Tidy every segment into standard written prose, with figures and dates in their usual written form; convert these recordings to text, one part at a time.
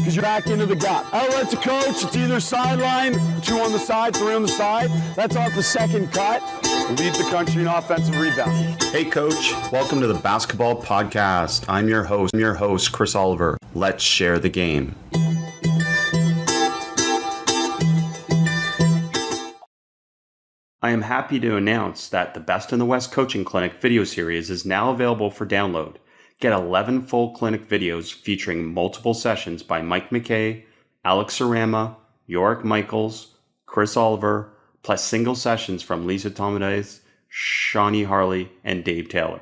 because you're back into the gap. Outlet to coach, it's either sideline, 2 on the side, 3 on the side. That's off the second cut. Lead the country in offensive rebound. Hey coach, welcome to the Basketball Podcast. I'm your host, Chris Oliver. Let's share the game. I am happy to announce that the Best in the West Coaching Clinic video series is now available for download. Get 11 full clinic videos featuring multiple sessions by Mike McKay, Alex Sarama, Yorick Michaels, Chris Oliver, plus single sessions from Lisa Tomates, Shawnee Harley, and Dave Taylor.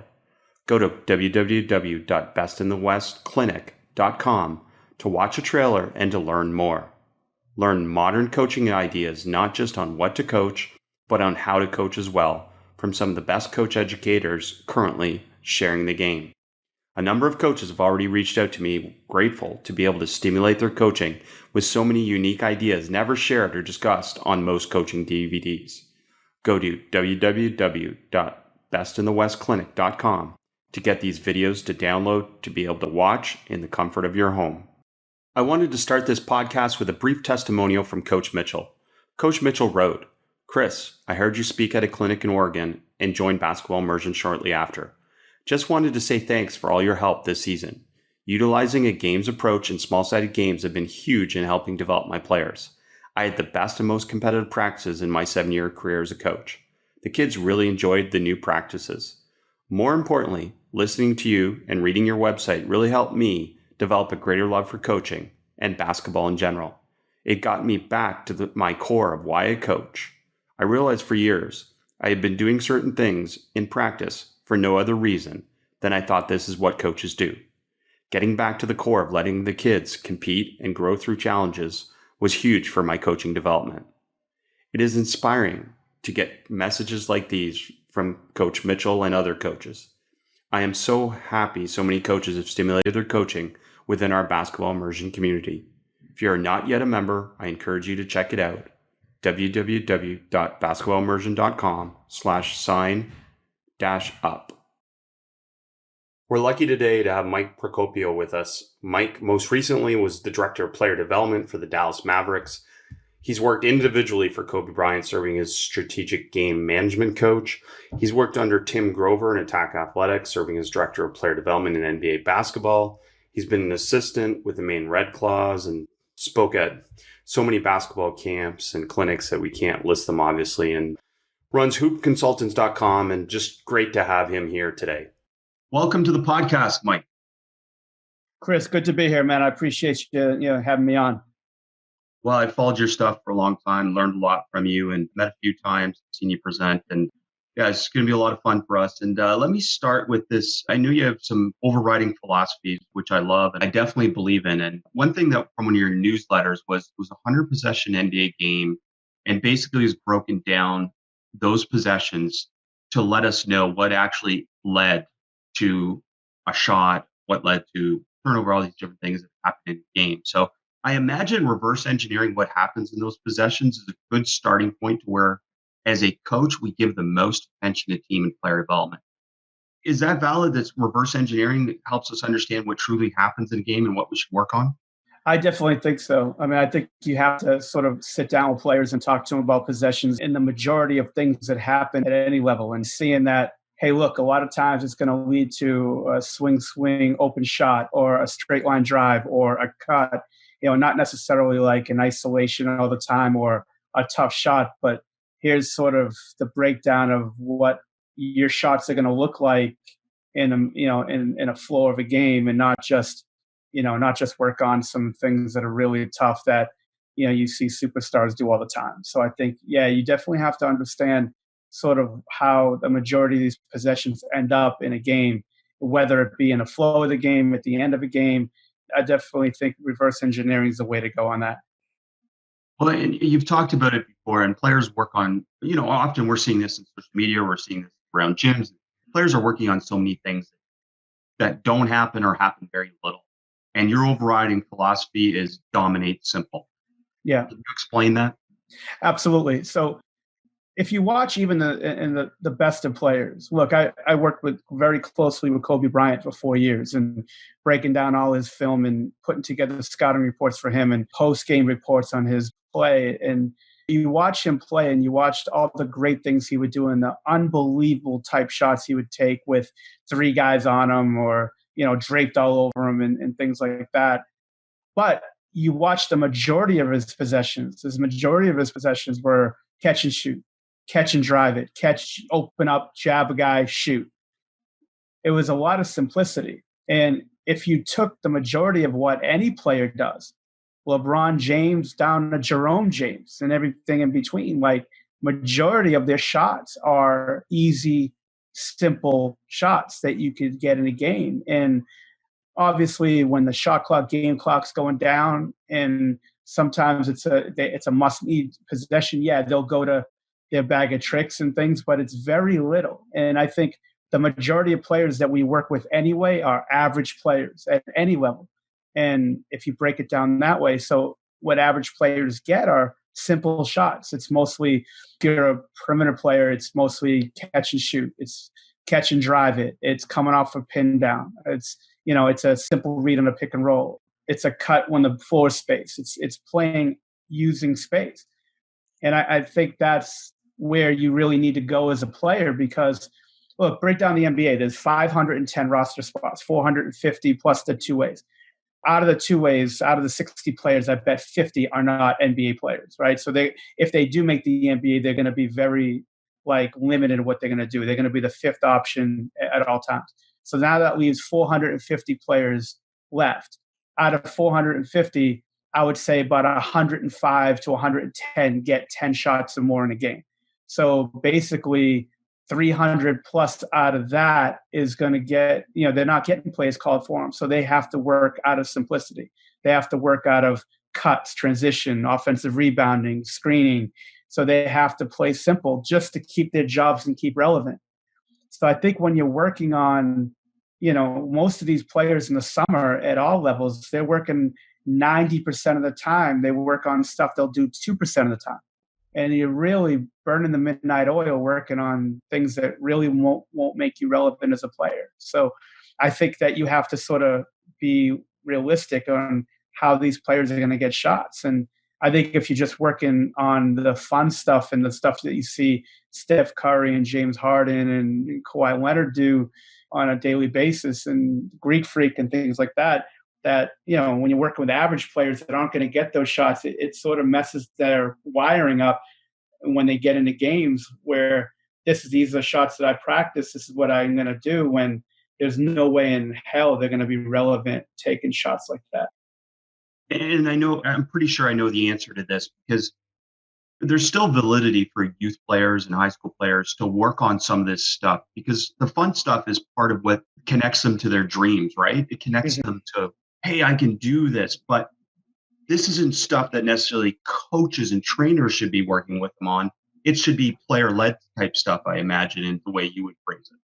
Go to www.bestinthewestclinic.com to watch a trailer and to learn more. Learn modern coaching ideas not just on what to coach, but on how to coach as well, from some of the best coach educators currently sharing the game. A number of coaches have already reached out to me, grateful to be able to stimulate their coaching with so many unique ideas never shared or discussed on most coaching DVDs. Go to www.bestinthewestclinic.com to get these videos to download to be able to watch in the comfort of your home. I wanted to start this podcast with a brief testimonial from Coach Mitchell. Coach Mitchell wrote, "Chris, I heard you speak at a clinic in Oregon and joined Basketball Immersion shortly after. Just wanted to say thanks for all your help this season. Utilizing a games approach and small-sided games have been huge in helping develop my players. I had the best and most competitive practices in my 7-year career as a coach. The kids really enjoyed the new practices. More importantly, listening to you and reading your website really helped me develop a greater love for coaching and basketball in general. It got me back to my core of why I coach. I realized for years I had been doing certain things in practice for no other reason than I thought this is what coaches do. Getting back to the core of letting the kids compete and grow through challenges was huge for my coaching development. It is inspiring to get messages like these from Coach Mitchell and other coaches. I am so happy so many coaches have stimulated their coaching within our basketball immersion community. If you are not yet a member, I encourage you to check it out. www.basketballimmersion.com/sign-up. We're lucky today to have Mike Procopio with us. Mike most recently was the Director of Player Development for the Dallas Mavericks. He's worked individually for Kobe Bryant, serving as strategic game management coach. He's worked under Tim Grover in Attack Athletics, serving as Director of Player Development in NBA basketball. He's been an assistant with the Maine Red Claws and spoke at so many basketball camps and clinics that we can't list them, obviously, and runs hoopconsultants.com, and just great to have him here today. Welcome to the podcast, Mike. Chris, good to be here, man. I appreciate you having me on. Well, I followed your stuff for a long time, learned a lot from you, and met a few times, seen you present, and yeah, it's going to be a lot of fun for us. And let me start with this. I know you have some overriding philosophies, which I love and I definitely believe in. And one thing that from one of your newsletters was a 100 possession NBA game, and basically is broken down those possessions to let us know what actually led to a shot, what led to turnover, all these different things that happen in the game. So I imagine reverse engineering what happens in those possessions is a good starting point to where, as a coach, we give the most attention to team and player development. Is that valid? That reverse engineering that helps us understand what truly happens in a game and what we should work on? I definitely think so. I mean, I think you have to sort of sit down with players and talk to them about possessions and the majority of things that happen at any level, and seeing that, hey, look, a lot of times it's going to lead to a swing, open shot, or a straight line drive, or a cut, not necessarily like an isolation all the time or a tough shot, but here's sort of the breakdown of what your shots are going to look like in a flow of a game, and not just work on some things that are really tough that, you see superstars do all the time. So I think, you definitely have to understand sort of how the majority of these possessions end up in a game, whether it be in the flow of the game, at the end of a game. I definitely think reverse engineering is the way to go on that. Well, and you've talked about it before, and players work on, often we're seeing this in social media, we're seeing this around gyms. Players are working on so many things that don't happen or happen very little. And your overriding philosophy is dominate simple. Yeah. Can you explain that? Absolutely. So if you watch even the best of players, look, I worked very closely with Kobe Bryant for 4 years and breaking down all his film and putting together scouting reports for him and post-game reports on his play. And you watch him play and you watched all the great things he would do and the unbelievable type shots he would take with three guys on him or, draped all over him and things like that. But you watch the majority of his possessions. His majority of his possessions were catch and shoot, catch and drive it, catch, open up, jab a guy, shoot. It was a lot of simplicity. And if you took the majority of what any player does, LeBron James down to Jerome James and everything in between, like majority of their shots are easy, simple shots that you could get in a game. And obviously when the shot clock, game clock's going down and sometimes it's a must-need possession, yeah, they'll go to their bag of tricks and things, but it's very little. And I think the majority of players that we work with anyway are average players at any level. And if you break it down that way, so what average players get are simple shots. It's mostly, if you're a perimeter player, it's mostly catch and shoot. It's catch and drive it. It's coming off a pin down. It's a simple read on a pick and roll. It's a cut when the floor space. It's playing using space. And I think that's where you really need to go as a player because, look, break down the NBA. There's 510 roster spots, 450 plus the two ways. Out of the two ways, out of the 60 players, I bet 50 are not NBA players, right? So if they do make the NBA, they're going to be very limited in what they're going to do. They're going to be the fifth option at all times. So now that leaves 450 players left. Out of 450, I would say about 105 to 110 get 10 shots or more in a game. So basically 300 plus out of that is going to get, they're not getting plays called for them. So they have to work out of simplicity. They have to work out of cuts, transition, offensive rebounding, screening. So they have to play simple just to keep their jobs and keep relevant. So I think when you're working on, most of these players in the summer at all levels, they're working 90% of the time. They work on stuff they'll do 2% of the time. And you're really burning the midnight oil working on things that really won't make you relevant as a player. So I think that you have to sort of be realistic on how these players are going to get shots. And I think if you're just working on the fun stuff and the stuff that you see Steph Curry and James Harden and Kawhi Leonard do on a daily basis and Greek Freak and things like that, when you're working with average players that aren't going to get those shots, it sort of messes their wiring up when they get into games where these are shots that I practice, this is what I'm going to do, when there's no way in hell they're going to be relevant taking shots like that. And I'm pretty sure I know the answer to this because there's still validity for youth players and high school players to work on some of this stuff because the fun stuff is part of what connects them to their dreams, right? It connects them to, hey, I can do this, but this isn't stuff that necessarily coaches and trainers should be working with them on. It should be player-led type stuff, I imagine, in the way you would phrase it.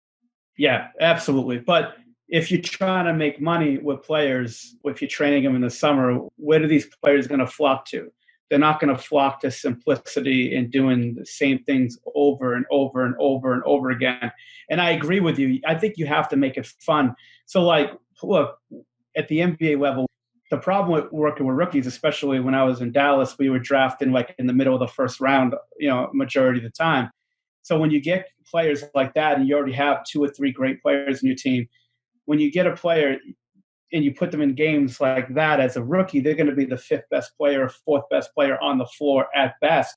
Yeah, absolutely. But if you're trying to make money with players, if you're training them in the summer, where are these players going to flock to? They're not going to flock to simplicity and doing the same things over and over and over and over again. And I agree with you. I think you have to make it fun. So look, at the NBA level, the problem with working with rookies, especially when I was in Dallas, we were drafting in the middle of the first round, majority of the time. So when you get players like that and you already have 2 or 3 great players in your team, when you get a player and you put them in games like that as a rookie, they're going to be the 5th best player, 4th best player on the floor at best.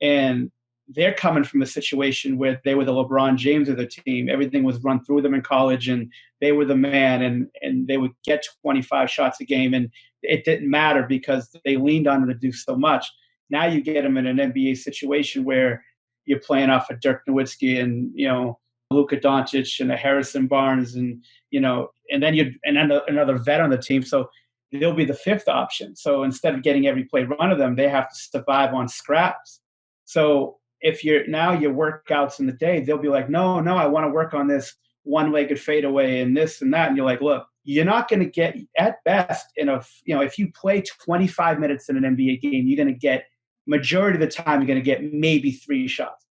And they're coming from a situation where they were the LeBron James of the team. Everything was run through them in college and they were the man and they would get 25 shots a game and it didn't matter because they leaned on them to do so much. Now you get them in an NBA situation where you're playing off of Dirk Nowitzki and, Luka Doncic and a Harrison Barnes and, and then another vet on the team. So they'll be the 5th option. So instead of getting every play run of them, they have to survive on scraps. So if your workouts in the day, they'll be like, no, I want to work on this one-legged fadeaway and this and that. And you're like, look, you're not going to get at best if you play 25 minutes in an NBA game, you're going to get majority of the time, you're going to get maybe 3 shots.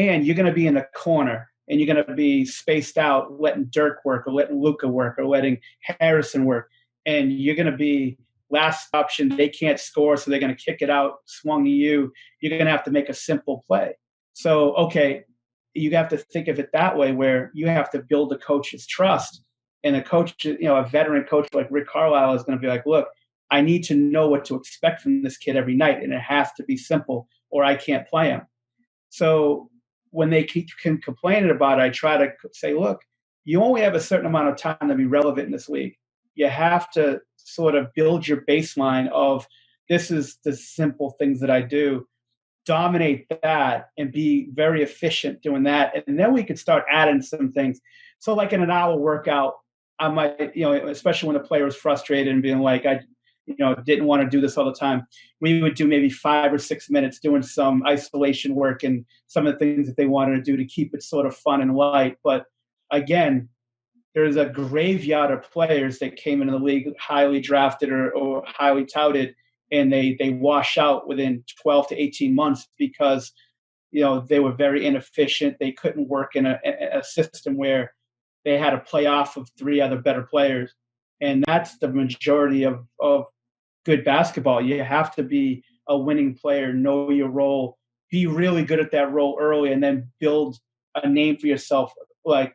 and you're going to be in a corner and you're going to be spaced out, letting Dirk work or letting Luka work or letting Harrison work. And you're going to be last option. They can't score, so they're going to kick it out, swung to you. You're going to have to make a simple play. So, okay, you have to think of it that way, where you have to build the coach's trust. And a coach, a veteran coach like Rick Carlisle is going to be like, look, I need to know what to expect from this kid every night, and it has to be simple or I can't play him. So when they keep complaining about it, I try to say, look, you only have a certain amount of time to be relevant in this league. You have to sort of build your baseline of, this is the simple things that I do, dominate that and be very efficient doing that. And then we could start adding some things. So like in an hour workout, I might, especially when the player was frustrated and being like, I didn't want to do this all the time, we would do maybe 5 or 6 minutes doing some isolation work and some of the things that they wanted to do to keep it sort of fun and light. But again, there's a graveyard of players that came into the league highly drafted or highly touted, and they wash out within 12 to 18 months because, they were very inefficient. They couldn't work in a system where they had to play off of 3 other better players. And that's the majority of good basketball. You have to be a winning player, know your role, be really good at that role early, and then build a name for yourself, like,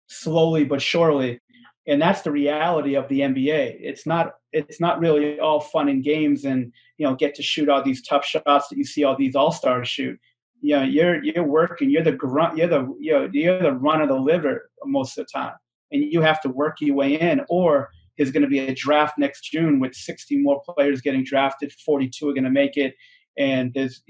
slowly but surely. And that's the reality of the NBA. It's not really all fun and games and, get to shoot all these tough shots that you see all these all-stars shoot. You're working, you're the grunt, you're the run of the liver most of the time. And you have to work your way in, or there's going to be a draft next June with 60 more players getting drafted, 42 are going to make it. And there's,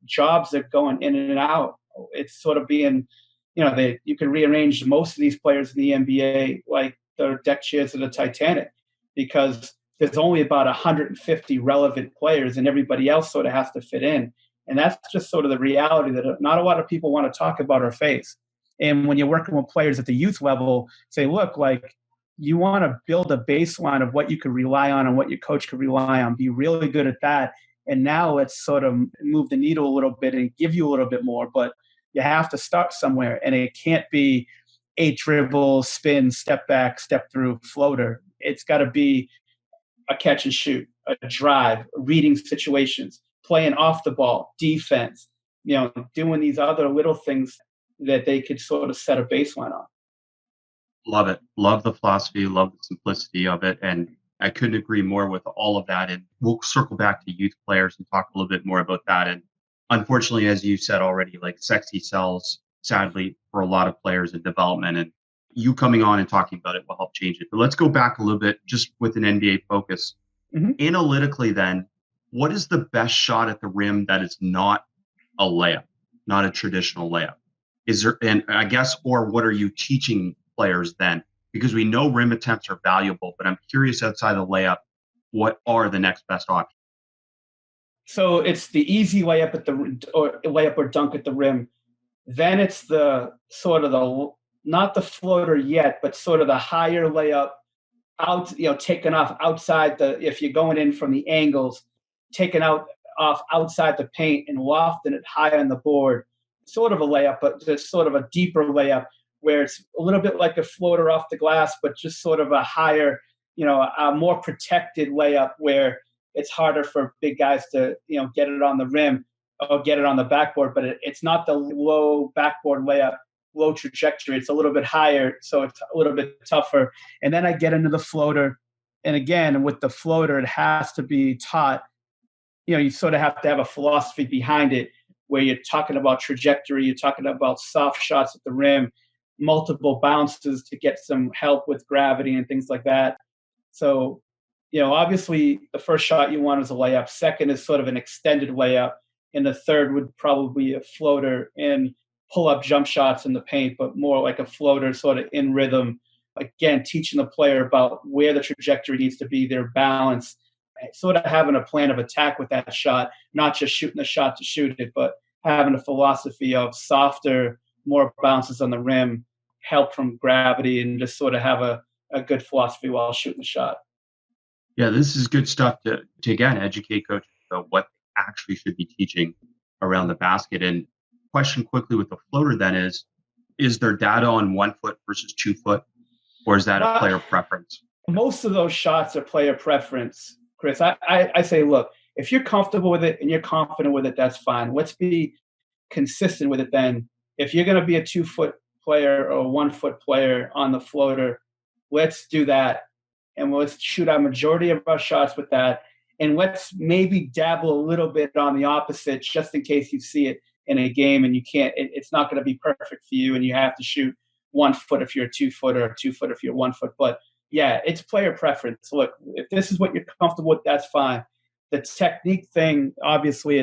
jobs that are going in and out. It's sort of being, you can rearrange most of these players in the NBA like the deck chairs of the Titanic, because there's only about 150 relevant players and everybody else sort of has to fit in. And that's just sort of the reality that not a lot of people want to talk about or face. And when you're working with players at the youth level, say, look, like, you want to build a baseline of what you can rely on and what your coach can rely on. Be really good at that. And now let's sort of move the needle a little bit and give you a little bit more. But you have to start somewhere. And it can't be 8 dribbles, spin, step back, step through, floater. It's got to be a catch and shoot, a drive, reading situations, playing off the ball, defense, doing these other little things that they could sort of set a baseline on. Love it. Love the philosophy, love the simplicity of it. And I couldn't agree more with all of that. And we'll circle back to youth players and talk a little bit more about that. And unfortunately, as you said already, like, sexy sells, sadly, for a lot of players in development. And you coming on and talking about it will help change it. But let's go back a little bit just with an NBA focus. Mm-hmm. Analytically, then, what is the best shot at the rim that is not a layup, not a traditional layup? Is there, and I guess, or what are you teaching players then? Because we know rim attempts are valuable, but I'm curious, outside the layup, what are the next best options? So it's the easy layup layup or dunk at the rim. Then it's the sort of not the floater yet, but sort of the higher layup out, taken off outside if you're going in from the angles, taken off outside the paint and lofting it high on the board. Sort of a layup, but just sort of a deeper layup where it's a little bit like a floater off the glass, but just sort of a higher, a more protected layup where it's harder for big guys to, get it on the rim or get it on the backboard. But it's not the low backboard layup, low trajectory. It's a little bit higher, so it's a little bit tougher. And then I get into the floater. And again, with the floater, it has to be taught. You sort of have to have a philosophy behind it, where you're talking about trajectory, you're talking about soft shots at the rim, multiple bounces to get some help with gravity and things like that. So, obviously the first shot you want is a layup. Second is sort of an extended layup. And the third would probably be a floater and pull up jump shots in the paint, but more like a floater sort of in rhythm. Again, teaching the player about where the trajectory needs to be, their balance, sort of having a plan of attack with that shot, not just shooting the shot to shoot it, but having a philosophy of softer, more bounces on the rim, help from gravity, and just sort of have a good philosophy while shooting the shot. Yeah, this is good stuff to again, educate coaches about what they actually should be teaching around the basket. And question quickly with the floater then is there data on 1 foot versus 2 foot, or is that a player preference? Most of those shots are player preference, Chris. I say, look, if you're comfortable with it and you're confident with it, that's fine. Let's be consistent with it then. If you're going to be a 2 foot player or a 1 foot player on the floater, let's do that. And let's shoot our majority of our shots with that. And let's maybe dabble a little bit on the opposite just in case you see it in a game and you can't, it's not going to be perfect for you and you have to shoot 1 foot if you're a 2 foot or 2 foot if you're 1 foot. But yeah, it's player preference. Look, if this is what you're comfortable with, that's fine. The technique thing, obviously,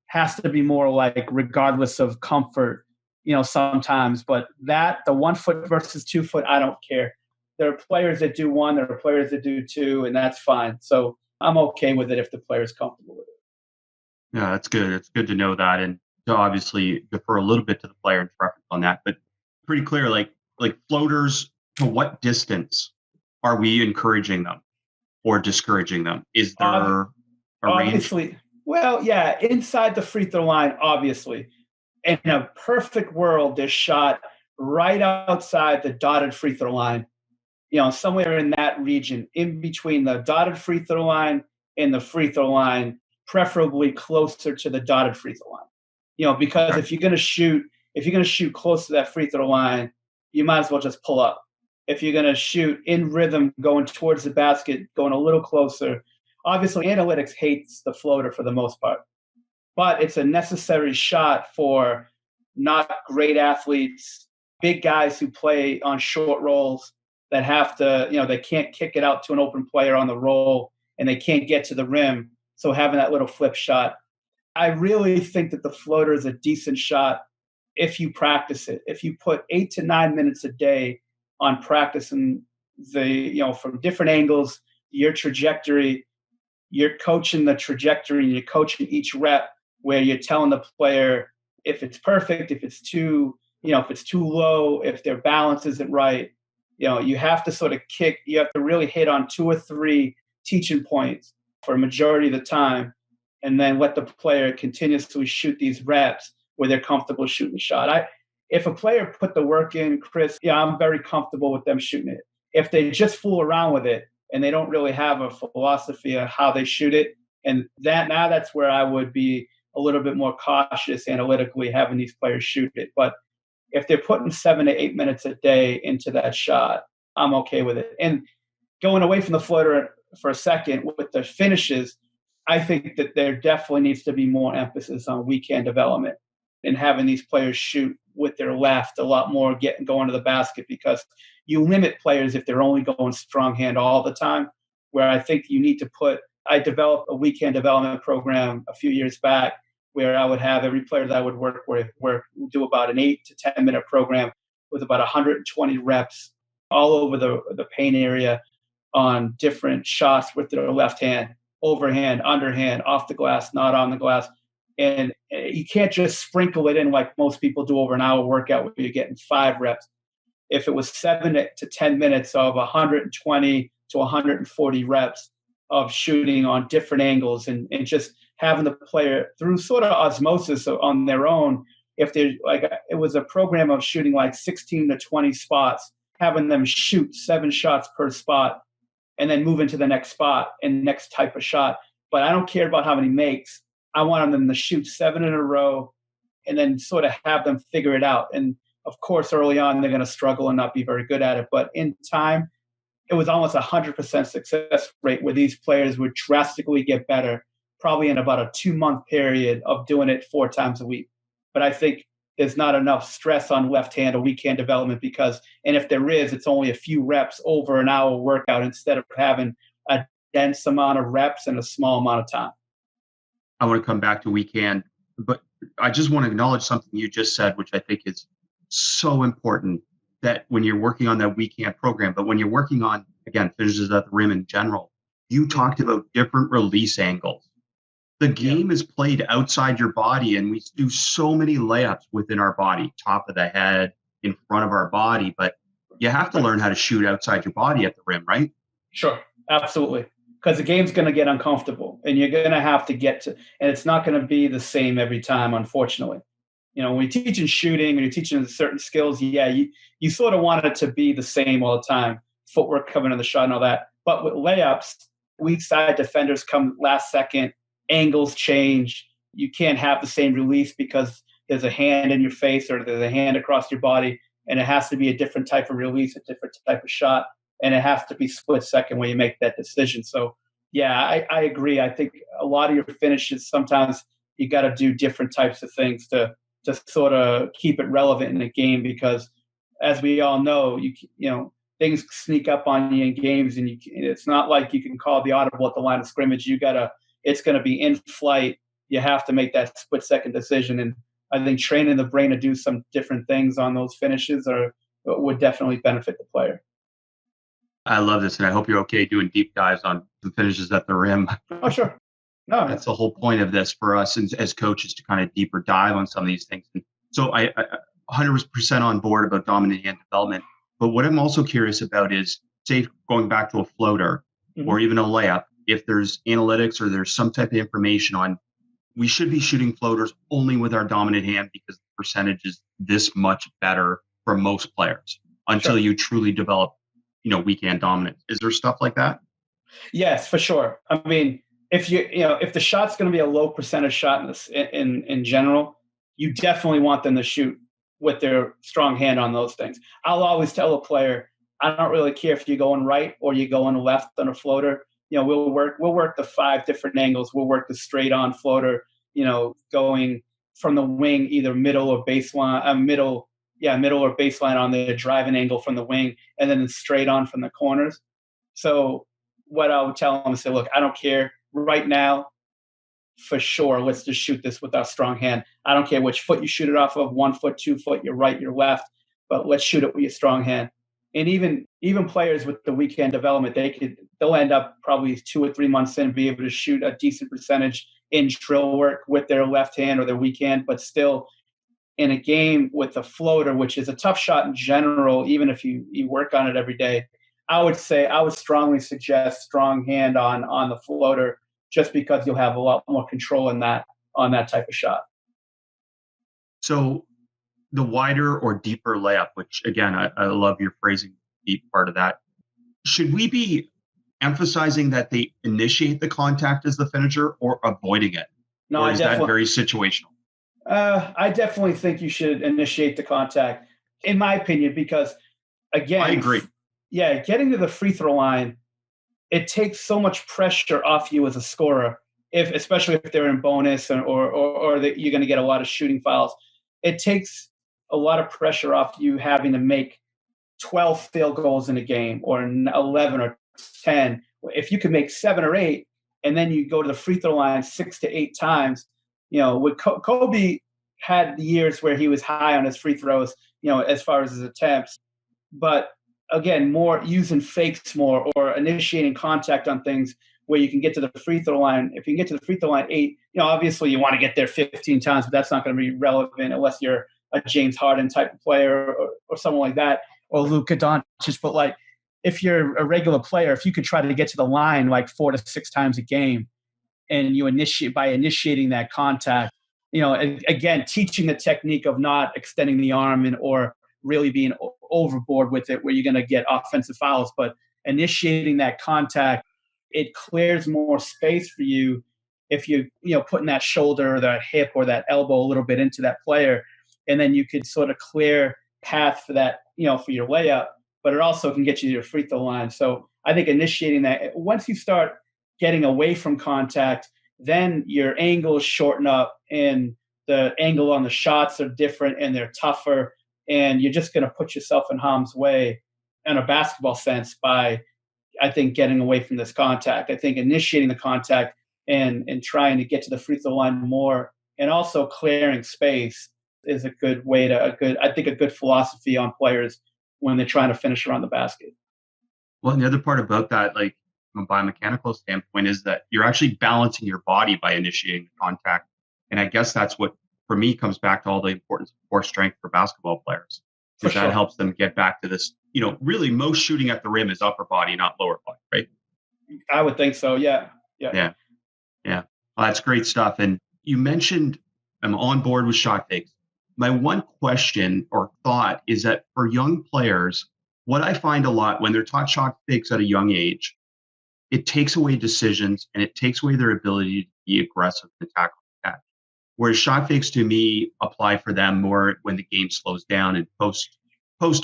has to be more like regardless of comfort, sometimes. But the 1 foot versus 2 foot, I don't care. There are players that do 1, there are players that do 2, and that's fine. So I'm okay with it if the player's comfortable with it. Yeah, that's good. It's good to know that, and to obviously defer a little bit to the player's preference on that. But pretty clear, like floaters, to what distance are we encouraging them or discouraging them? Is there a range? Obviously, well, yeah, inside the free throw line, obviously. In a perfect world, they're shot right outside the dotted free throw line, somewhere in that region, in between the dotted free throw line and the free throw line, preferably closer to the dotted free throw line. Because if you're going to shoot close to that free throw line, you might as well just pull up. If you're going to shoot in rhythm, going towards the basket, going a little closer, obviously analytics hates the floater for the most part, but it's a necessary shot for not great athletes, big guys who play on short rolls that have to, they can't kick it out to an open player on the roll and they can't get to the rim. So having that little flip shot, I really think that the floater is a decent shot if you practice it. If you put 8 to 9 minutes a day on practicing from different angles, your trajectory, you're coaching the trajectory and you're coaching each rep where you're telling the player if it's perfect, if it's too low, if their balance isn't right. You have to sort of you have to really hit on 2 or 3 teaching points for a majority of the time, and then let the player continuously shoot these reps where they're comfortable shooting the shot. If a player put the work in, Chris, I'm very comfortable with them shooting it. If they just fool around with it and they don't really have a philosophy of how they shoot it, and that's where I would be a little bit more cautious analytically having these players shoot it. But if they're putting 7 to 8 minutes a day into that shot, I'm okay with it. And going away from the floater for a second with the finishes, I think that there definitely needs to be more emphasis on weekend development and having these players shoot with their left a lot more, going to the basket, because you limit players if they're only going strong hand all the time, where I think you need to I developed a weekend development program a few years back where I would have every player that I would work with do about an 8 to 10 minute program with about 120 reps all over the paint area on different shots with their left hand, overhand, underhand, off the glass, not on the glass. And you can't just sprinkle it in like most people do over an hour workout where you're getting 5 reps. If it was 7 to 10 minutes of 120 to 140 reps of shooting on different angles and just having the player through sort of osmosis on their own, if they're like, it was a program of shooting like 16 to 20 spots, having them shoot 7 shots per spot and then move into the next spot and next type of shot. But I don't care about how many makes. I want them to shoot 7 in a row and then sort of have them figure it out. And of course, early on, they're going to struggle and not be very good at it. But in time, it was almost 100% success rate where these players would drastically get better, probably in about a 2-month period of doing it 4 times a week. But I think there's not enough stress on left hand or weekend development and if there is, it's only a few reps over an hour workout instead of having a dense amount of reps in a small amount of time. I want to come back to weekend, but I just want to acknowledge something you just said, which I think is so important, that when you're working on that weekend program, but when you're working on, again, finishes at the rim in general, you talked about different release angles. The game is played outside your body, and we do so many layups within our body, top of the head, in front of our body, but you have to learn how to shoot outside your body at the rim, right? Sure, absolutely. Because the game's going to get uncomfortable and you're going to have to and it's not going to be the same every time, unfortunately. when you're teaching shooting and you're teaching certain skills, you sort of want it to be the same all the time. Footwork coming in the shot and all that. But with layups, weak side defenders come last second, angles change. You can't have the same release because there's a hand in your face or there's a hand across your body, and it has to be a different type of release, a different type of shot, and it has to be split second when you make that decision. So, I agree. I think a lot of your finishes, sometimes you got to do different types of things to sort of keep it relevant in the game, because as we all know, things sneak up on you in games, and it's not like you can call the audible at the line of scrimmage. It's going to be in flight. You have to make that split second decision. And I think training the brain to do some different things on those finishes would definitely benefit the player. I love this, and I hope you're okay doing deep dives on the finishes at the rim. Oh, sure. No, that's the whole point of this for us as coaches, to kind of deeper dive on some of these things. And so I 100% on board about dominant hand development. But what I'm also curious about is, say, going back to a floater or even a layup, if there's analytics or there's some type of information on, we should be shooting floaters only with our dominant hand because the percentage is this much better for most players until you truly develop, weak hand dominance. Is there stuff like that? Yes, for sure. I mean, if if the shot's going to be a low percentage shot in general, you definitely want them to shoot with their strong hand on those things. I'll always tell a player, I don't really care if you're going right or you're going left on a floater. We'll work the 5 different angles. We'll work the straight on floater, going from the wing, either middle or baseline, middle or baseline on the driving angle from the wing, and then straight on from the corners. So what I would tell them is say, look, I don't care right now. For sure, let's just shoot this with our strong hand. I don't care which foot you shoot it off of, 1 foot, 2 foot, your right, your left, but let's shoot it with your strong hand. And even players with the weak hand development, they'll end up probably 2 or 3 months in, be able to shoot a decent percentage in drill work with their left hand or their weak hand, but still in a game with a floater, which is a tough shot in general, even if you work on it every day, I would strongly suggest strong hand on the floater, just because you'll have a lot more control on that type of shot. So the wider or deeper layup, which again, I love your phrasing, deep part of that. Should we be emphasizing that they initiate the contact as the finisher or avoiding it? No, or is that very situational? I definitely think you should initiate the contact, in my opinion, because again, I agree. Yeah, getting to the free throw line, it takes so much pressure off you as a scorer, especially if they're in bonus or that you're going to get a lot of shooting fouls. It takes a lot of pressure off you having to make 12 field goals in a game or 11 or 10. If you can make 7 or 8 and then you go to the free throw line 6 to 8 times, with Kobe had the years where he was high on his free throws, as far as his attempts. But again, more using fakes more or initiating contact on things where you can get to the free throw line. If you can get to the free throw line 8, obviously you want to get there 15 times, but that's not going to be relevant unless you're a James Harden type of player or someone like that, or Luka Doncic. But if you're a regular player, if you could try to get to the line 4 to 6 times a game, and you initiating that contact, again, teaching the technique of not extending the arm or really being overboard with it where you're going to get offensive fouls, but initiating that contact, it clears more space for you if you putting that shoulder or that hip or that elbow a little bit into that player, and then you could sort of clear path for that, for your layup, but it also can get you to your free throw line. So I think initiating that, once you start getting away from contact, then your angles shorten up and the angle on the shots are different and they're tougher, and you're just going to put yourself in harm's way in a basketball sense by, I think, getting away from this contact. I think initiating the contact and trying to get to the free throw line more, and also clearing space, is a good philosophy on players when they're trying to finish around the basket. Well, and the other part about that, from a biomechanical standpoint, is that you're actually balancing your body by initiating the contact. And I guess that's what, for me, comes back to all the importance of core strength for basketball players. Because that helps them get back to this, really most shooting at the rim is upper body, not lower body, right? I would think so, yeah. Yeah. Well, that's great stuff. And you mentioned I'm on board with shot fakes. My one question or thought is that for young players, what I find a lot when they're taught shot fakes at a young age, it takes away decisions and it takes away their ability to be aggressive and tackle the catch. Whereas shot fakes to me apply for them more when the game slows down and post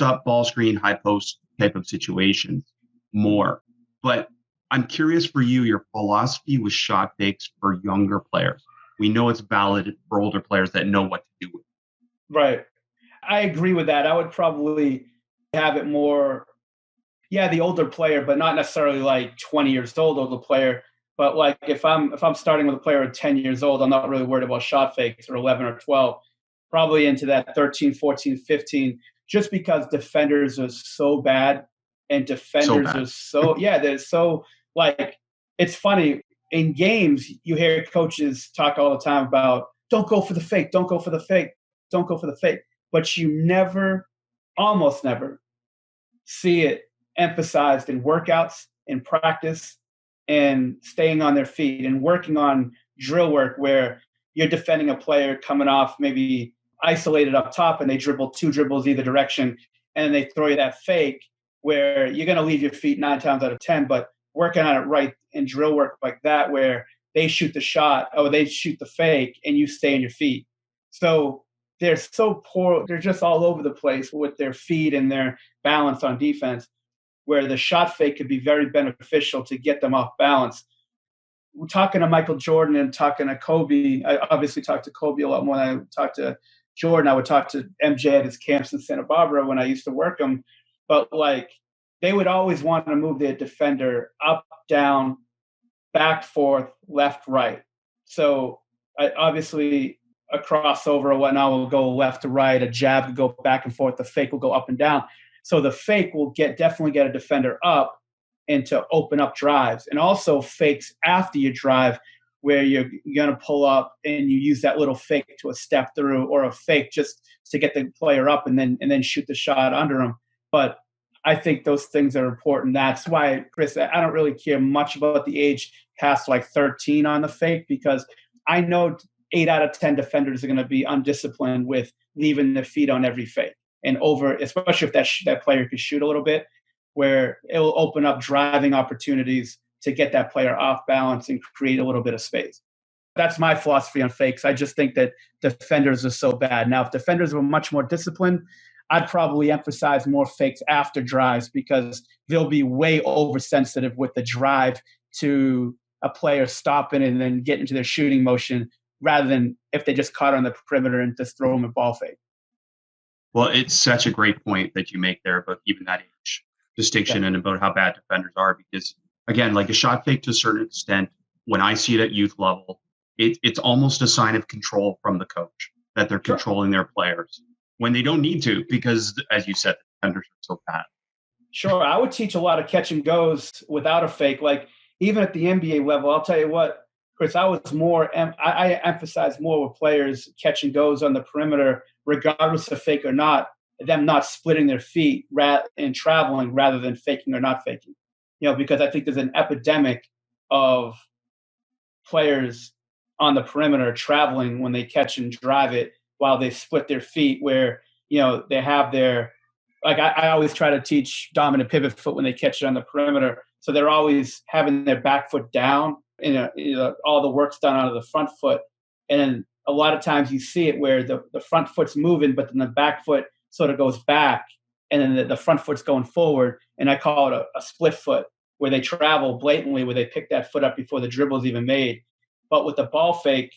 up, ball screen, high post type of situations more. But I'm curious for you, your philosophy with shot fakes for younger players. We know it's valid for older players that know what to do with it. Right. I agree with that. I would probably have it more, yeah, the older player, but not necessarily like 20 years old older player. But like if I'm starting with a player at 10 years old, I'm not really worried about shot fakes, or 11 or 12. Probably into that 13, 14, 15, just because defenders are so bad, and defenders are so, yeah, they're so, like, it's funny. In games, you hear coaches talk all the time about, don't go for the fake, don't go for the fake, don't go for the fake. But you never, almost never, see it emphasized in workouts, in practice, and staying on their feet and working on drill work where you're defending a player coming off maybe isolated up top and they dribble 2 dribbles either direction, and they throw you that fake where you're going to leave your feet 9 times out of 10, but working on it right in drill work like that where they shoot the shot or they shoot the fake and you stay on your feet. So they're so poor. They're just all over the place with their feet and their balance on defense, where the shot fake could be very beneficial to get them off balance. We're talking to Michael Jordan and talking to Kobe. I obviously talked to Kobe a lot more than I talked to Jordan. I would talk to MJ at his camps in Santa Barbara when I used to work them. But like, they would always want to move their defender up, down, back, forth, left, right. So obviously a crossover or whatnot will go left to right, a jab will go back and forth, the fake will go up and down. So the fake will definitely get a defender up and to open up drives, and also fakes after you drive where you're going to pull up and you use that little fake to a step through, or a fake just to get the player up and then shoot the shot under him. But I think those things are important. That's why, Chris, I don't really care much about the age past like 13 on the fake, because I know 8 out of 10 defenders are going to be undisciplined with leaving their feet on every fake. And over, especially if that player could shoot a little bit, where it will open up driving opportunities to get that player off balance and create a little bit of space. That's my philosophy on fakes. I just think that defenders are so bad. Now, if defenders were much more disciplined, I'd probably emphasize more fakes after drives, because they'll be way oversensitive with the drive to a player stopping and then get into their shooting motion, rather than if they just caught on the perimeter and just throw them a ball fake. Well, it's such a great point that you make there about even that age distinction and about how bad defenders are, because again, like a shot fake to a certain extent, when I see it at youth level, it's almost a sign of control from the coach that they're controlling their players when they don't need to, because as you said, the defenders are so bad. Sure. I would teach a lot of catch and goes without a fake. Like even at the NBA level, I'll tell you what, Chris, I emphasize more with players catch and goes on the perimeter, regardless of fake or not, them not splitting their feet and traveling rather than faking or not faking. Because I think there's an epidemic of players on the perimeter traveling when they catch and drive it while they split their feet, where, they have their, like I always try to teach dominant pivot foot when they catch it on the perimeter. So they're always having their back foot down, and all the work's done out of the front foot. And a lot of times you see it where the front foot's moving, but then the back foot sort of goes back, and then the front foot's going forward. And I call it a split foot, where they travel blatantly, where they pick that foot up before the dribble's even made. But with the ball fake,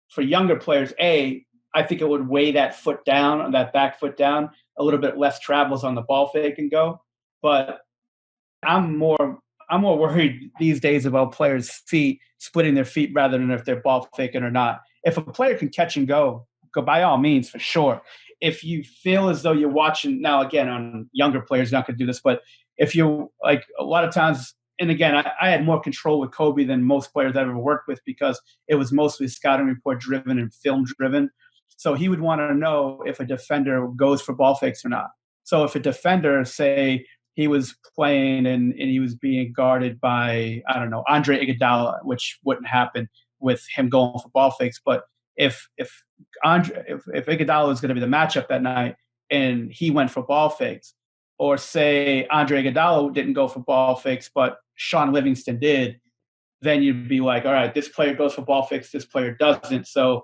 for younger players, I think it would weigh that foot down, that back foot down, a little bit less travels on the ball fake and go. But I'm more worried these days about players' feet, splitting their feet, rather than if they're ball faking or not. If a player can catch and go by all means, for sure. If you feel as though you're watching, now again, on younger players, not going to do this, but if you, like a lot of times, and again, I had more control with Kobe than most players I've ever worked with, because it was mostly scouting report driven and film driven. So he would want to know if a defender goes for ball fakes or not. So if a defender, say he was playing and he was being guarded by, I don't know, Andre Iguodala, which wouldn't happen with him going for ball fakes. But if if Iguodala was going to be the matchup that night and he went for ball fakes, or say Andre Iguodala didn't go for ball fakes, but Sean Livingston did, then you'd be like, all right, this player goes for ball fakes, this player doesn't. So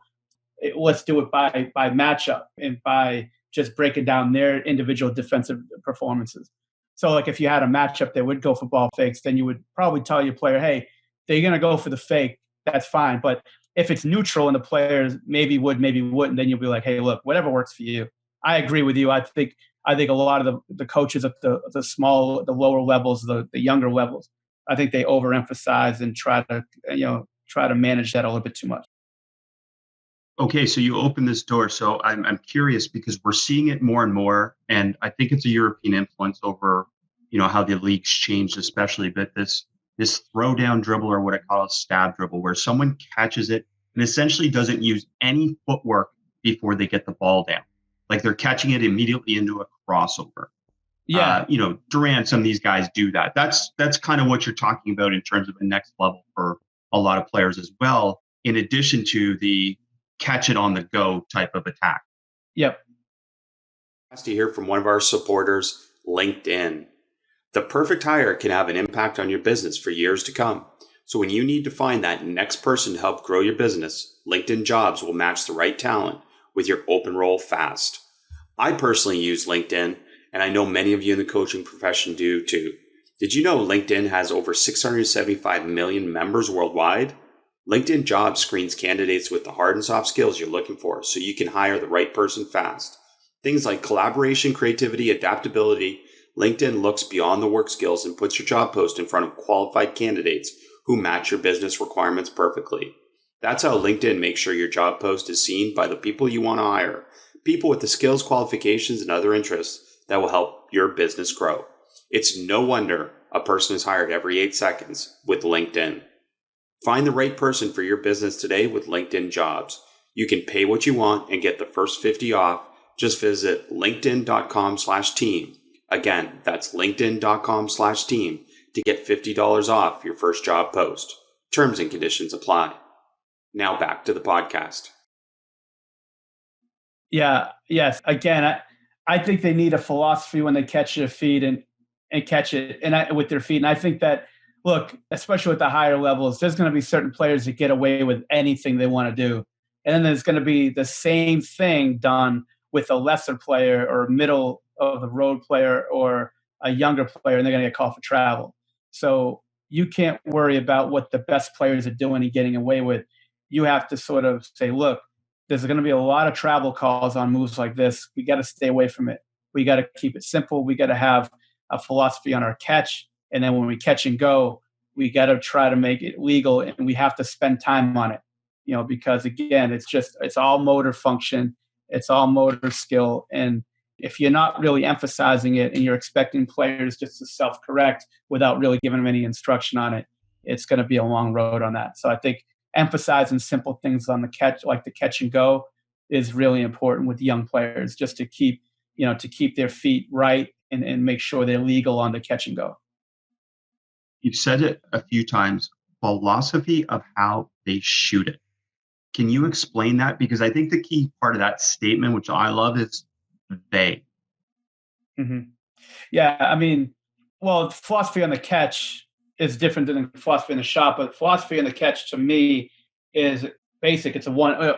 let's do it by matchup and by just breaking down their individual defensive performances. So like if you had a matchup that would go for ball fakes, then you would probably tell your player, hey, they're going to go for the fake. That's fine. But if it's neutral and the players maybe would, maybe wouldn't, then you'll be like, hey, look, whatever works for you. I agree with you. I think a lot of the coaches at the lower levels, the younger levels, I think they overemphasize and try to manage that a little bit too much. Okay, so you open this door. So I'm curious because we're seeing it more and more, and I think it's a European influence over, how the league's changed, especially. But this throw down dribble, or what I call a stab dribble, where someone catches it and essentially doesn't use any footwork before they get the ball down, like they're catching it immediately into a crossover. Yeah, Durant, some of these guys do that. That's kind of what you're talking about in terms of the next level for a lot of players as well, in addition to the catch it on the go type of attack. Yep. To hear from one of our supporters, LinkedIn. The perfect hire can have an impact on your business for years to come. So when you need to find that next person to help grow your business, LinkedIn Jobs will match the right talent with your open role fast. I personally use LinkedIn, and I know many of you in the coaching profession do too. Did you know LinkedIn has over 675 million members worldwide? LinkedIn Jobs screens candidates with the hard and soft skills you're looking for so you can hire the right person fast. Things like collaboration, creativity, adaptability. LinkedIn looks beyond the work skills and puts your job post in front of qualified candidates who match your business requirements perfectly. That's how LinkedIn makes sure your job post is seen by the people you want to hire, people with the skills, qualifications, and other interests that will help your business grow. It's no wonder a person is hired every 8 seconds with LinkedIn. Find the right person for your business today with LinkedIn Jobs. You can pay what you want and get the first 50 off. Just visit linkedin.com/team. Again, that's linkedin.com/team to get $50 off your first job post. Terms and conditions apply. Now back to the podcast. Yeah. Yes. Again, I think they need a philosophy when they catch their feet and catch it with their feet. And I think that, look, especially with the higher levels, there's going to be certain players that get away with anything they want to do. And then there's going to be the same thing done with a lesser player or middle of the road player or a younger player, and they're going to get called for travel. So you can't worry about what the best players are doing and getting away with. You have to sort of say, look, there's going to be a lot of travel calls on moves like this. We got to stay away from it. We got to keep it simple. We got to have a philosophy on our catch. And then when we catch and go, we got to try to make it legal, and we have to spend time on it, because again, it's all motor function. It's all motor skill. And if you're not really emphasizing it and you're expecting players just to self-correct without really giving them any instruction on it, it's going to be a long road on that. So I think emphasizing simple things on the catch, like the catch and go, is really important with young players, just to keep their feet right and make sure they're legal on the catch and go. You've said it a few times, philosophy of how they shoot it. Can you explain that? Because I think the key part of that statement, which I love, is they. Mm-hmm. Yeah, I mean, well, philosophy on the catch is different than philosophy in the shot, but philosophy on the catch to me is basic. It's a one.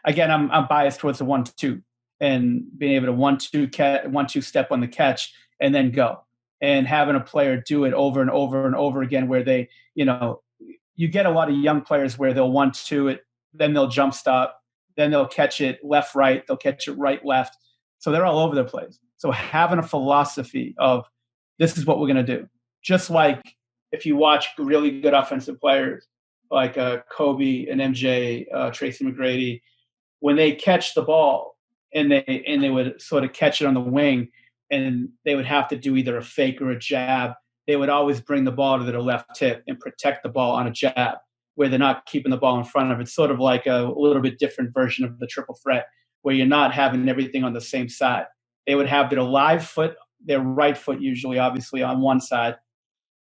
Again, I'm biased towards the 1-2 and being able to 1-2 step on the catch and then go, and having a player do it over and over and over again, where they, you get a lot of young players where they'll 1-2 it, then they'll jump stop, then they'll catch it left, right, they'll catch it right, left. So they're all over the place. So having a philosophy of this is what we're going to do. Just like if you watch really good offensive players like Kobe and MJ, Tracy McGrady, when they catch the ball and they would sort of catch it on the wing, and they would have to do either a fake or a jab, they would always bring the ball to their left tip and protect the ball on a jab, where they're not keeping the ball in front of it. It's sort of like a little bit different version of the triple threat, where you're not having everything on the same side. They would have their live foot, their right foot usually, obviously, on one side.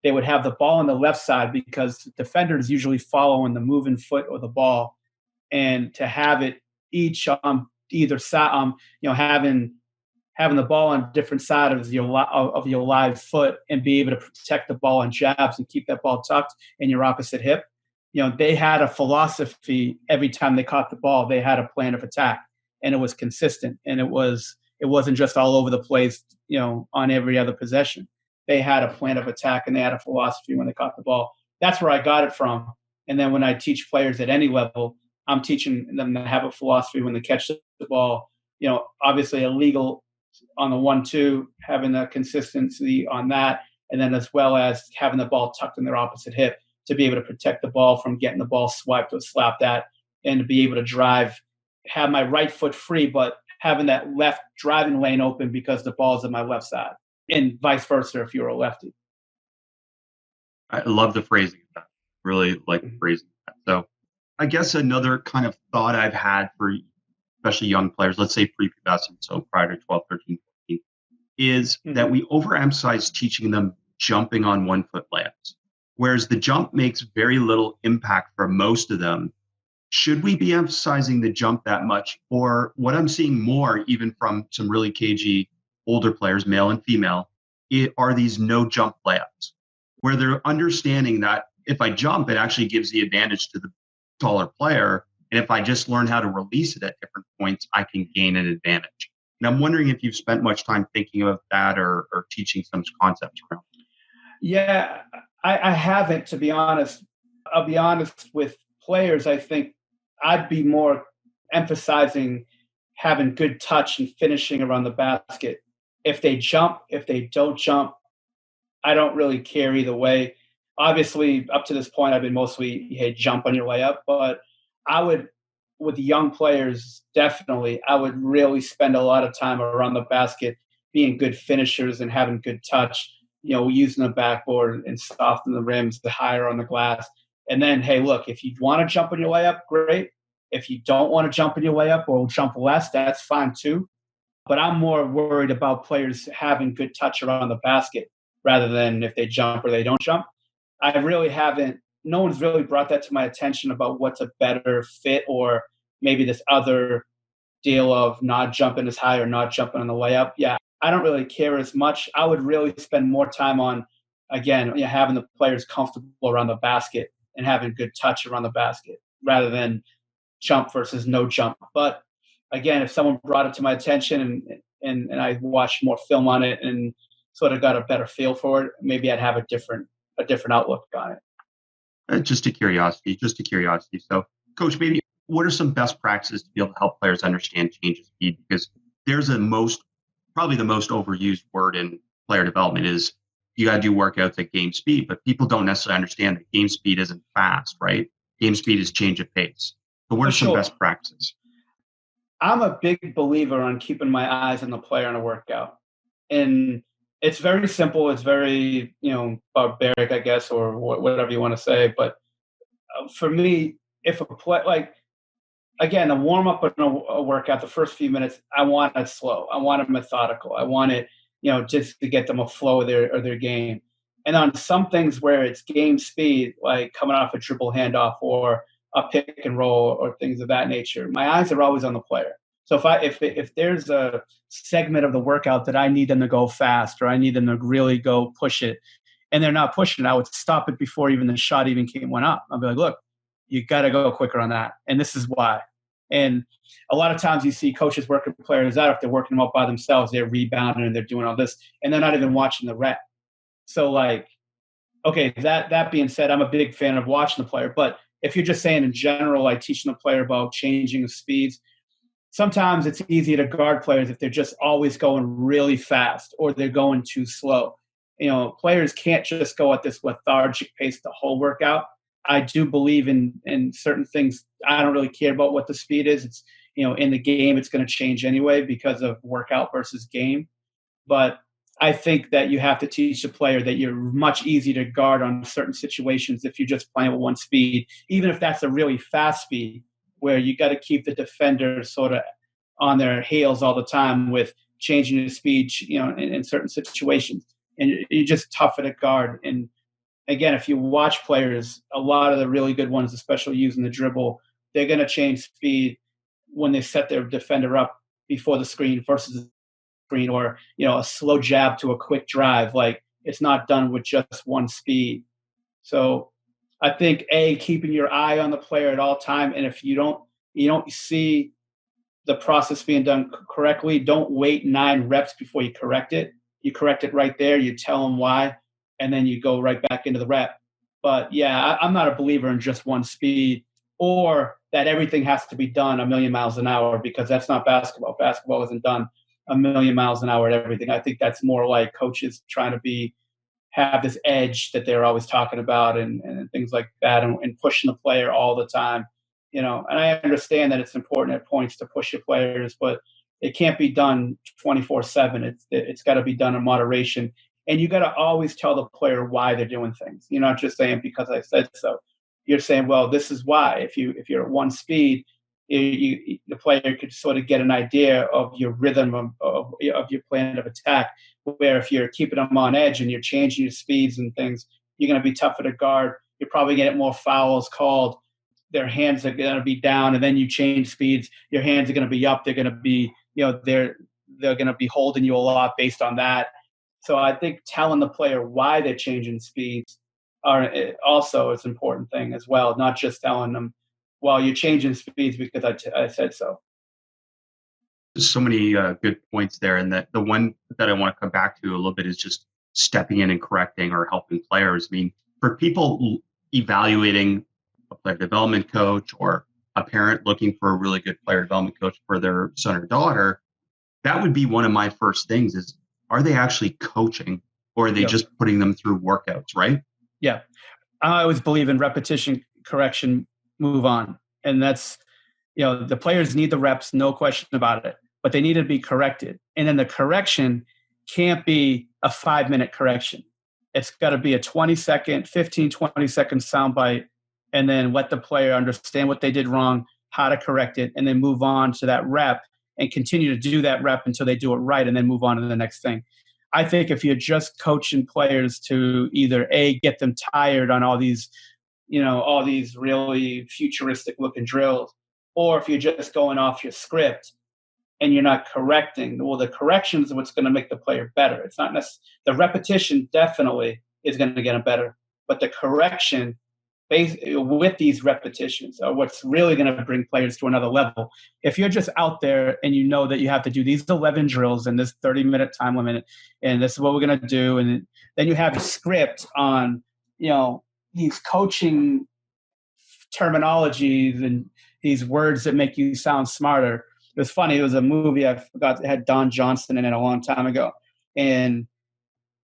They would have the ball on the left side because defenders usually follow in the moving foot or the ball. And to have it each either side, having the ball on different side of your live foot and be able to protect the ball on jabs and keep that ball tucked in your opposite hip. They had a philosophy every time they caught the ball. They had a plan of attack, and it was consistent, and it wasn't just all over the place, on every other possession. They had a plan of attack, and they had a philosophy when they caught the ball. That's where I got it from. And then when I teach players at any level, I'm teaching them to have a philosophy when they catch the ball. Obviously illegal on the 1-2, having the consistency on that, and then as well as having the ball tucked in their opposite hip to be able to protect the ball from getting the ball swiped or slapped at, and to be able to drive, have my right foot free, but having that left driving lane open because the ball's on my left side, and vice versa if you're a lefty. I love the phrasing of that. Really like the phrasing of that. So I guess another kind of thought I've had for especially young players, let's say prepubescent, so prior to 12, 13, 14, is that we overemphasize teaching them jumping on 1-foot layups. Whereas the jump makes very little impact for most of them. Should we be emphasizing the jump that much? Or what I'm seeing more, even from some really cagey older players, male and female, are these no jump layups, where they're understanding that if I jump, it actually gives the advantage to the taller player. And if I just learn how to release it at different points, I can gain an advantage. And I'm wondering if you've spent much time thinking about that or teaching some concepts around it. Yeah, I haven't, to be honest. I'll be honest with players. I think I'd be more emphasizing having good touch and finishing around the basket. If they jump, if they don't jump, I don't really care either way. Obviously, up to this point, I've been mostly, hey, jump on your way up. But I would, with young players, definitely, I would really spend a lot of time around the basket, being good finishers and having good touch, using the backboard and soften the rims, the higher on the glass. And then, hey, look, if you want to jump on your way up, great. If you don't want to jump on your way up or jump less, that's fine too. But I'm more worried about players having good touch around the basket rather than if they jump or they don't jump. I really haven't, no one's really brought that to my attention about what's a better fit, or maybe this other deal of not jumping as high or not jumping on the way up. Yeah, I don't really care as much. I would really spend more time on, again, having the players comfortable around the basket and having good touch around the basket rather than jump versus no jump. But again, if someone brought it to my attention and I watched more film on it and sort of got a better feel for it, maybe I'd have a different outlook on it. Just a curiosity. So, Coach, maybe what are some best practices to be able to help players understand change of speed? Because there's probably the most overused word in player development is you got to do workouts at game speed, but people don't necessarily understand that game speed isn't fast, right? Game speed is change of pace. So what are some best practices? I'm a big believer on keeping my eyes on the player in a workout. And it's very simple. It's very, barbaric, I guess, or whatever you want to say. But for me, if a play, like, again, a warm up and a workout, the first few minutes, I want it slow. I want it methodical. I want it, just to get them a flow of their game. And on some things where it's game speed, like coming off a dribble handoff or a pick and roll or things of that nature, my eyes are always on the player. So if there's a segment of the workout that I need them to go fast or I need them to really go push it, and they're not pushing it, I would stop it before even the shot even went up. I'll be like, look, you got to go quicker on that, and this is why. And a lot of times you see coaches working players out. If they're working them up by themselves, they're rebounding and they're doing all this, and they're not even watching the rep. So, like, okay, that being said, I'm a big fan of watching the player. But if you're just saying in general, like teaching the player about changing of speeds, sometimes it's easy to guard players if they're just always going really fast or they're going too slow. Players can't just go at this lethargic pace the whole workout. I do believe in certain things. I don't really care about what the speed is. It's, in the game, it's going to change anyway because of workout versus game. But I think that you have to teach the player that you're much easier to guard on certain situations if you're just playing with one speed, even if that's a really fast speed, where you got to keep the defender sort of on their heels all the time with changing the speed, in certain situations. And you're just tougher to guard. And again, if you watch players, a lot of the really good ones, especially using the dribble, they're going to change speed when they set their defender up before the screen versus the screen, or, a slow jab to a quick drive. Like, it's not done with just one speed. So I think keeping your eye on the player at all time. And if you don't see the process being done correctly, don't wait 9 reps before you correct it. You correct it right there. You tell them why, and then you go right back into the rep. But yeah, I'm not a believer in just one speed, or that everything has to be done a million miles an hour, because that's not basketball. Basketball isn't done a million miles an hour at everything. I think that's more like coaches trying to have this edge that they're always talking about, and things like that, and pushing the player all the time. And I understand that it's important at points to push your players, but it can't be done 24/7. It's got to be done in moderation. And you got to always tell the player why they're doing things. You're not just saying because I said so. You're saying, well, this is why. If you're at one speed, the player could sort of get an idea of your rhythm of your plan of attack. Where if you're keeping them on edge and you're changing your speeds and things, you're going to be tougher to guard. You're probably going to get more fouls called. Their hands are going to be down, and then you change speeds. Your hands are going to be up. They're going to be, they're going to be holding you a lot based on that. So I think telling the player why they're changing speeds also is an important thing as well, not just telling them, well, you're changing speeds because I said so. There's so many good points there. And the one that I want to come back to a little bit is just stepping in and correcting or helping players. I mean, for people evaluating a player development coach, or a parent looking for a really good player development coach for their son or daughter, that would be one of my first things is, are they actually coaching, or are they just putting them through workouts, right? Yeah. I always believe in repetition, correction, move on. And that's, the players need the reps, no question about it, but they need to be corrected. And then the correction can't be a 5-minute correction. It's got to be a 20-second, 15, 20-second soundbite, and then let the player understand what they did wrong, how to correct it, and then move on to that rep and continue to do that rep until they do it right, and then move on to the next thing. I think if you're just coaching players to either get them tired on all these really futuristic looking drills, or if you're just going off your script and you're not correcting, well, the correction is what's going to make the player better. It's not necessarily the repetition. Definitely is going to get them better, but the correction with these repetitions are what's really going to bring players to another level. If you're just out there and you know that you have to do these 11 drills in this 30-minute time limit, and this is what we're going to do, and then you have a script on, these coaching terminologies and these words that make you sound smarter. It was funny. It was a movie I forgot that had Don Johnson in it a long time ago, and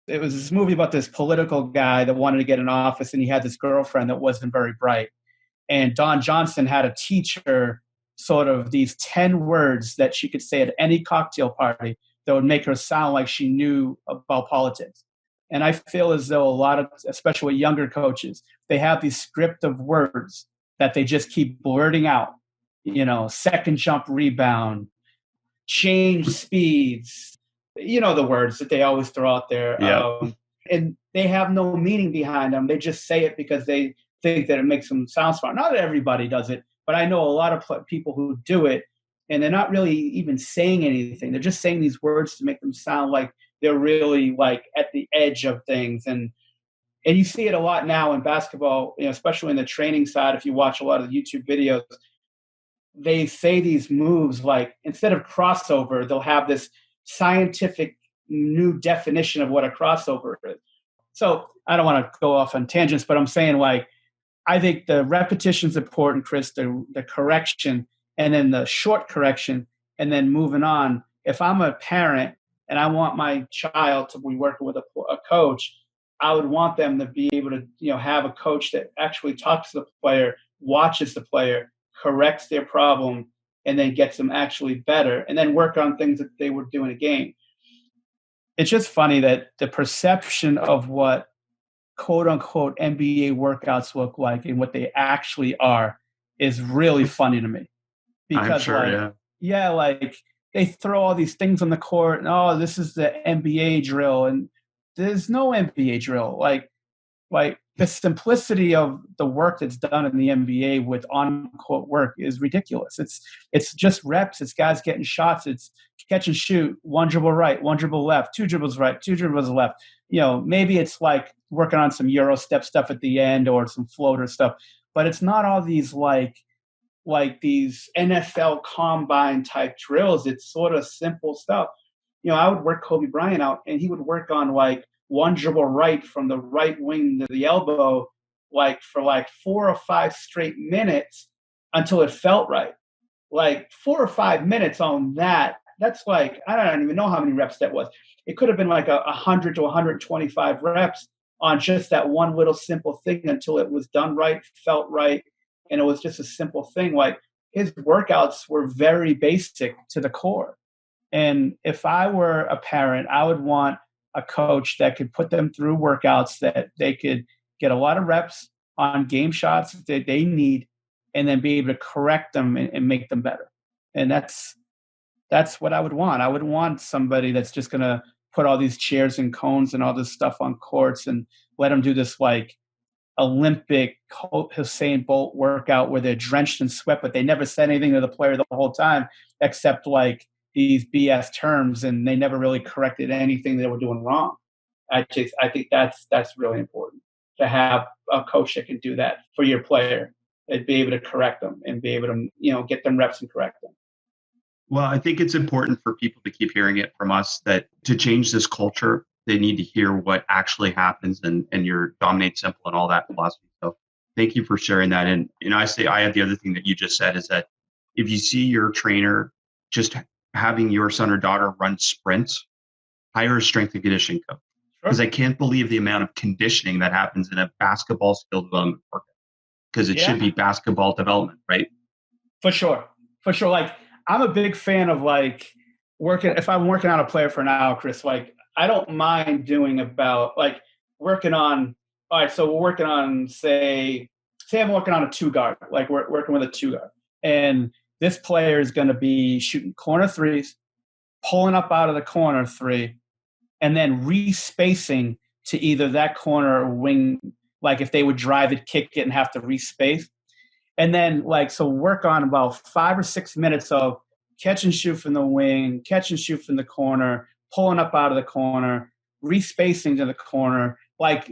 it was this movie about this political guy that wanted to get an office, and he had this girlfriend that wasn't very bright. And Don Johnson had to teach her sort of these 10 words that she could say at any cocktail party that would make her sound like she knew about politics. And I feel as though a lot of, especially with younger coaches, they have these script of words that they just keep blurting out, second jump rebound, change speeds, the words that they always throw out there. Yeah. And they have no meaning behind them. They just say it because they think that it makes them sound smart. Not everybody does it, but I know a lot of people who do it, and they're not really even saying anything. They're just saying these words to make them sound like they're really like at the edge of things. And you see it a lot now in basketball, especially in the training side. If you watch a lot of the YouTube videos, they say these moves like, instead of crossover, they'll have this scientific new definition of what a crossover is. So I don't want to go off on tangents, but I'm saying, like, I think the repetition is important, Chris, the correction, and then the short correction, and then moving on. If I'm a parent and I want my child to be working with a coach, I would want them to be able to, have a coach that actually talks to the player, watches the player, corrects their problem, and then gets them actually better, and then work on things that they would do in a game. It's just funny that the perception of what quote unquote NBA workouts look like and what they actually are is really funny to me. Because I'm sure, like they throw all these things on the court and, this is the NBA drill, and there's no NBA drill. Like the simplicity of the work that's done in the NBA with on-court work is ridiculous. It's just reps. It's guys getting shots. It's catch and shoot, one dribble right, one dribble left, two dribbles right, two dribbles left. Maybe it's like working on some Euro step stuff at the end or some floater stuff, but it's not all these like these NFL combine type drills. It's sort of simple stuff. I would work Kobe Bryant out, and he would work on like one dribble right from the right wing to the elbow, like for like 4 or 5 straight minutes until it felt right. Like 4 or 5 minutes on that. That's like, I don't even know how many reps that was. It could have been like 100 to 125 reps on just that one little simple thing until it was done right, felt right. And it was just a simple thing. Like his workouts were very basic to the core. And if I were a parent, I would want a coach that could put them through workouts that they could get a lot of reps on game shots that they need, and then be able to correct them and make them better. And that's what I would want. I would want somebody that's just going to put all these chairs and cones and all this stuff on courts and let them do this like Olympic Usain Bolt workout where they're drenched in sweat, but they never said anything to the player the whole time except like these BS terms, and they never really corrected anything they were doing wrong. I think that's really important to have a coach that can do that for your player and be able to correct them and be able to, get them reps and correct them. Well, I think it's important for people to keep hearing it from us that to change this culture, they need to hear what actually happens and your dominate simple and all that philosophy. So thank you for sharing that. And I had the other thing that you just said is that if you see your trainer just having your son or daughter run sprints, hire a strength and conditioning coach. Because I can't believe the amount of conditioning that happens in a basketball skill development workout. Because it should be basketball development, right? For sure. Like I'm a big fan of like if I'm working on a player for an hour, Chris, like I don't mind doing about like working on, all right, so we're working on, say I'm working on a 2-guard, like we're working with a 2-guard. And this player is going to be shooting corner threes, pulling up out of the corner 3, and then respacing to either that corner or wing, like if they would drive it, kick it, and have to respace. And then so work on about 5 or 6 minutes of catch and shoot from the wing, catch and shoot from the corner, pulling up out of the corner, respacing to the corner, like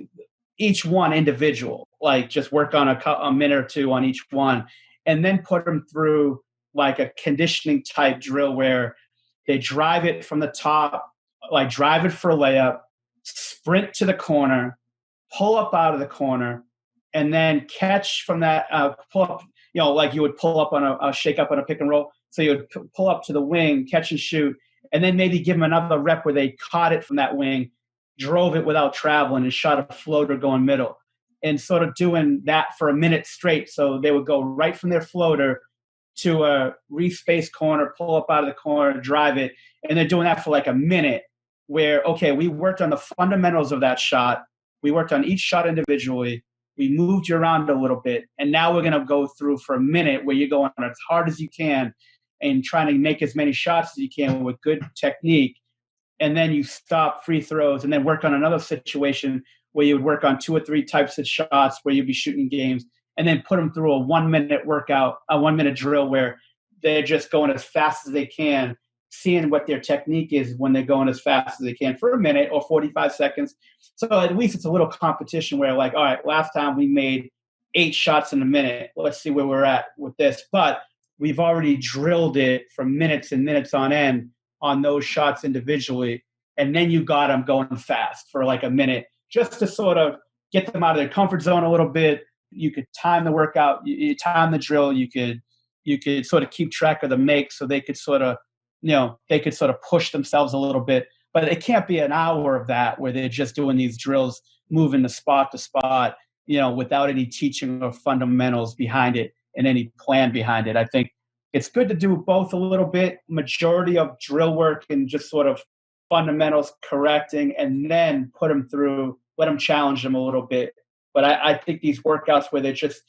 each one individual, like just work on a minute or 2 on each one, and then put them through like a conditioning type drill where they drive it from the top, like drive it for a layup, sprint to the corner, pull up out of the corner, and then catch from that, pull up, like you would pull up on a shake up on a pick and roll. So you would pull up to the wing, catch and shoot, and then maybe give them another rep where they caught it from that wing, drove it without traveling, and shot a floater going middle. And sort of doing that for a minute straight. So they would go right from their floater to a respace corner, pull up out of the corner, drive it. And they're doing that for like a minute where, okay, we worked on the fundamentals of that shot. We worked on each shot individually. We moved you around a little bit. And now we're going to go through for a minute where you're going as hard as you can and trying to make as many shots as you can with good technique. And then you stop free throws and then work on another situation where you would work on 2 or 3 types of shots where you'd be shooting games, and then put them through a 1-minute workout, a 1-minute drill where they're just going as fast as they can, seeing what their technique is when they're going as fast as they can for a minute or 45 seconds. So at least it's a little competition where like, all right, last time we made 8 shots in a minute. Let's see where we're at with this. But we've already drilled it for minutes and minutes on end on those shots individually. And then you got them going fast for like a minute just to sort of get them out of their comfort zone a little bit. You could time the workout, you time the drill, you could sort of keep track of the make so they could sort of, they could sort of push themselves a little bit. But it can't be an hour of that where they're just doing these drills, moving the spot to spot, without any teaching or fundamentals behind it and any plan behind it. I think it's good to do both a little bit, majority of drill work and just sort of fundamentals correcting, and then put them through, let them challenge them a little bit. But I think these workouts where they're just,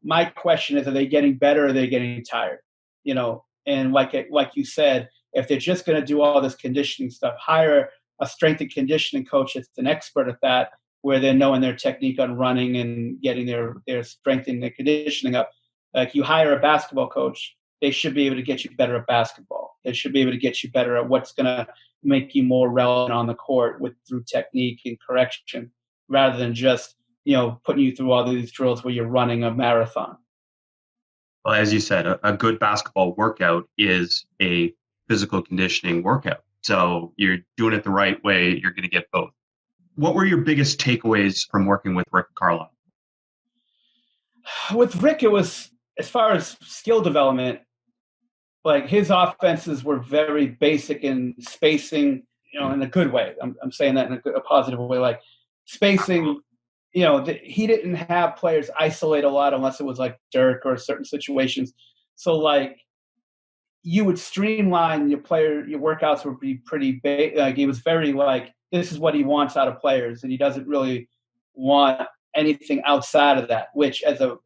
my question is, are they getting better or are they getting tired? And like you said, if they're just going to do all this conditioning stuff, hire a strength and conditioning coach that's an expert at that where they're knowing their technique on running and getting their strength and their conditioning up. Like you hire a basketball coach, they should be able to get you better at basketball. They should be able to get you better at what's going to make you more relevant on the court through technique and correction, rather than just, putting you through all these drills where you're running a marathon. Well, as you said, a good basketball workout is a physical conditioning workout. So you're doing it the right way, you're going to get both. What were your biggest takeaways from working with Rick Carlisle? With Rick, it was, as far as skill development, like his offenses were very basic in spacing, in a good way. I'm saying that in a positive way, like spacing. He didn't have players isolate a lot unless it was like Dirk or certain situations. So like you would streamline your workouts would be pretty big. Like he was very like, this is what he wants out of players, and he doesn't really want anything outside of that, which as a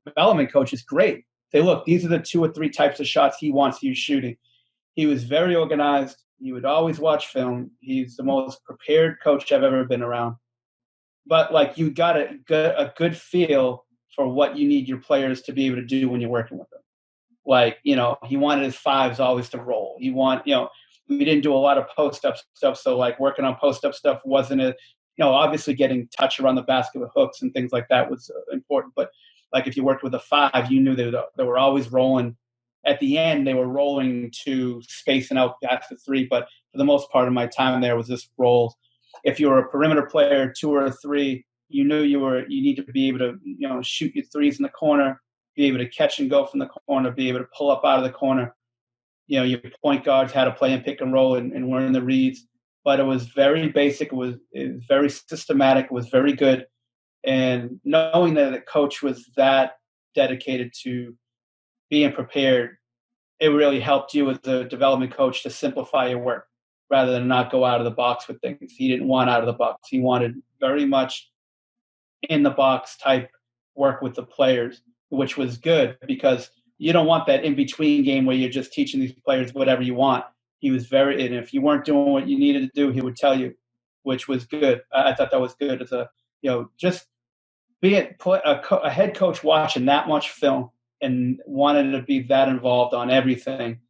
development coach is great. Say, look, these are the 2 or 3 types of shots he wants you shooting. He was very organized. He would always watch film. He's the most prepared coach I've ever been around. But like you got a good feel for what you need your players to be able to do when you're working with them. Like, he wanted his fives always to roll. We didn't do a lot of post-up stuff. So like working on post-up stuff wasn't obviously getting touch around the basket with hooks and things like that was important. But like if you worked with a 5, you knew they were always rolling. At the end, they were rolling to spacing out past the 3. But for the most part of my time there was just rolls. If you were a perimeter player, 2 or 3, you knew you need to be able to, shoot your threes in the corner, be able to catch and go from the corner, be able to pull up out of the corner. Your point guards had to play in pick and roll and learn the reads. But it was very basic. It was very systematic. It was very good. And knowing that the coach was that dedicated to being prepared, it really helped you as a development coach to simplify your work rather than not go out of the box with things. He didn't want out of the box. He wanted very much in the box type work with the players, which was good because you don't want that in-between game where you're just teaching these players whatever you want. He was and if you weren't doing what you needed to do, he would tell you, which was good. I thought that was good as just being a head coach watching that much film and wanted to be that involved on everything.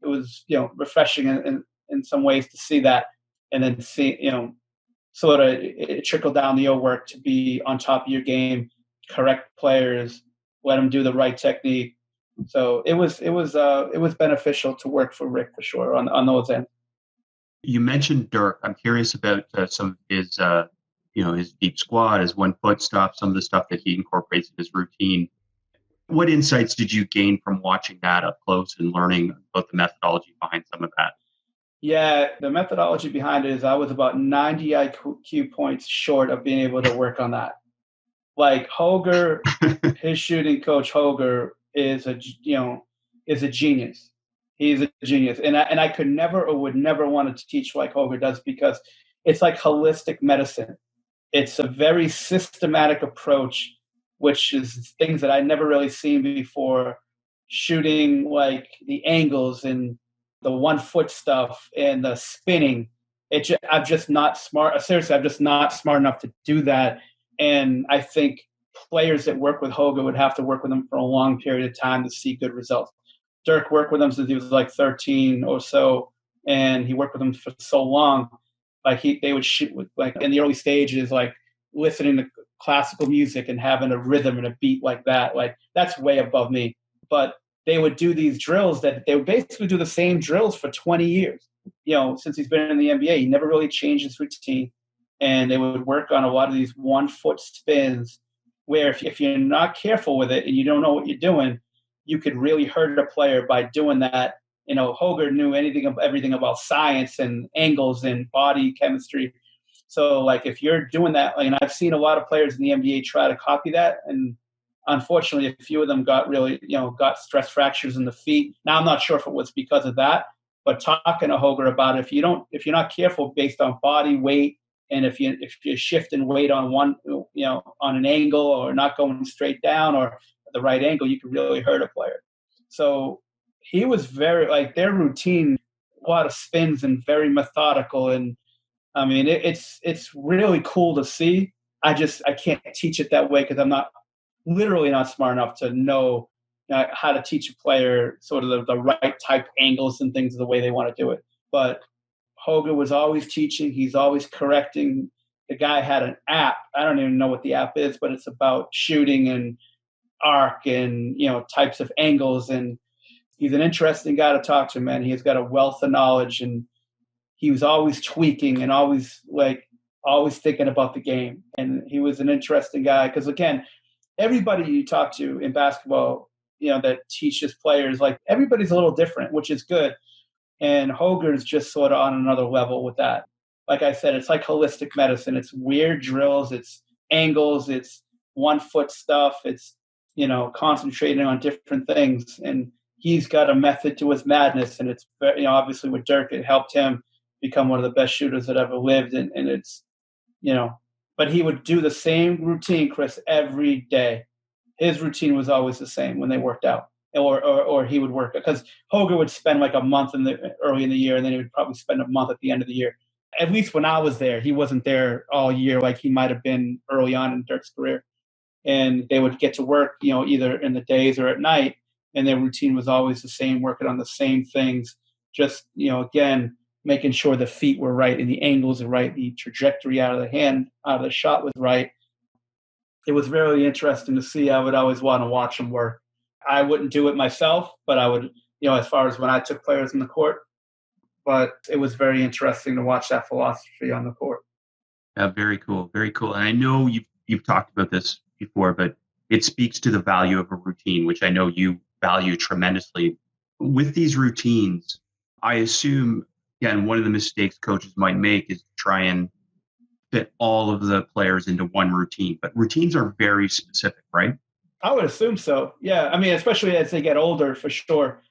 It was, refreshing in some ways to see that, and then see, sort of it trickled down your work to be on top of your game, correct players, let them do the right technique. So it was beneficial to work for Rick for sure on those ends. You mentioned Dirk. I'm curious about some of his, his deep squat, his 1 foot stuff, some of the stuff that he incorporates in his routine. What insights did you gain from watching that up close and learning about the methodology behind some of that? Yeah, the methodology behind it is I was about 90 IQ points short of being able to work on that. Like Hoger, his shooting coach Hoger is a genius. He's a genius, and I could never or would never want to teach like Hoger does because it's like holistic medicine. It's a very systematic approach, which is things that I'd never really seen before. Shooting like the angles and the 1 foot stuff and the spinning. I'm just not smart. Seriously, I'm just not smart enough to do that. And I think players that work with Hoger would have to work with him for a long period of time to see good results. Dirk worked with him since he was like 13 or so, and he worked with him for so long. Like they would shoot with, like in the early stages, like listening to classical music and having a rhythm and a beat like that. Like that's way above me. But they would do these drills that they would basically do the same drills for 20 years. Since he's been in the NBA, he never really changed his routine. And they would work on a lot of these 1 foot spins where if you're not careful with it and you don't know what you're doing, you could really hurt a player by doing that. Hoger knew everything about science and angles and body chemistry. So like if you're doing that, and I've seen a lot of players in the NBA try to copy that, and unfortunately a few of them got stress fractures in the feet. Now I'm not sure if it was because of that, but talking to Hoger about it, if you're not careful based on body weight, and if you're shifting weight on on an angle or not going straight down or the right angle, you can really hurt a player. So he was very, like, their routine, a lot of spins and very methodical. And I mean, it's really cool to see. I can't teach it that way because I'm literally not smart enough to know how to teach a player sort of the right type angles and things the way they want to do it. But Hogan was always teaching. He's always correcting. The guy had an app. I don't even know what the app is, but it's about shooting and arc and, types of angles. And he's an interesting guy to talk to, man. He's got a wealth of knowledge, and he was always tweaking and always thinking about the game. And he was an interesting guy because, again, everybody you talk to in basketball, that teaches players, like, everybody's a little different, which is good. And Hogan's just sort of on another level with that. Like I said, it's like holistic medicine. It's weird drills, it's angles, it's 1 foot stuff, it's, concentrating on different things. And he's got a method to his madness. And it's, obviously with Dirk, it helped him become one of the best shooters that ever lived. And it's, but he would do the same routine, Chris, every day. His routine was always the same when they worked out. Or he would work, because Hogan would spend like a month early in the year, and then he would probably spend a month at the end of the year. At least when I was there, he wasn't there all year like he might have been early on in Dirk's career. And they would get to work, either in the days or at night, and their routine was always the same, working on the same things. Just, again, making sure the feet were right and the angles are right, the trajectory out of the shot was right. It was very interesting to see. I would always want to watch him work. I wouldn't do it myself, but I would, as far as when I took players in the court. But it was very interesting to watch that philosophy on the court. Yeah, very cool. Very cool. And I know you've talked about this before, but it speaks to the value of a routine, which I know you value tremendously. With these routines, I assume, again, one of the mistakes coaches might make is try and fit all of the players into one routine. But routines are very specific, right? I would assume so. Yeah. I mean, especially as they get older, for sure.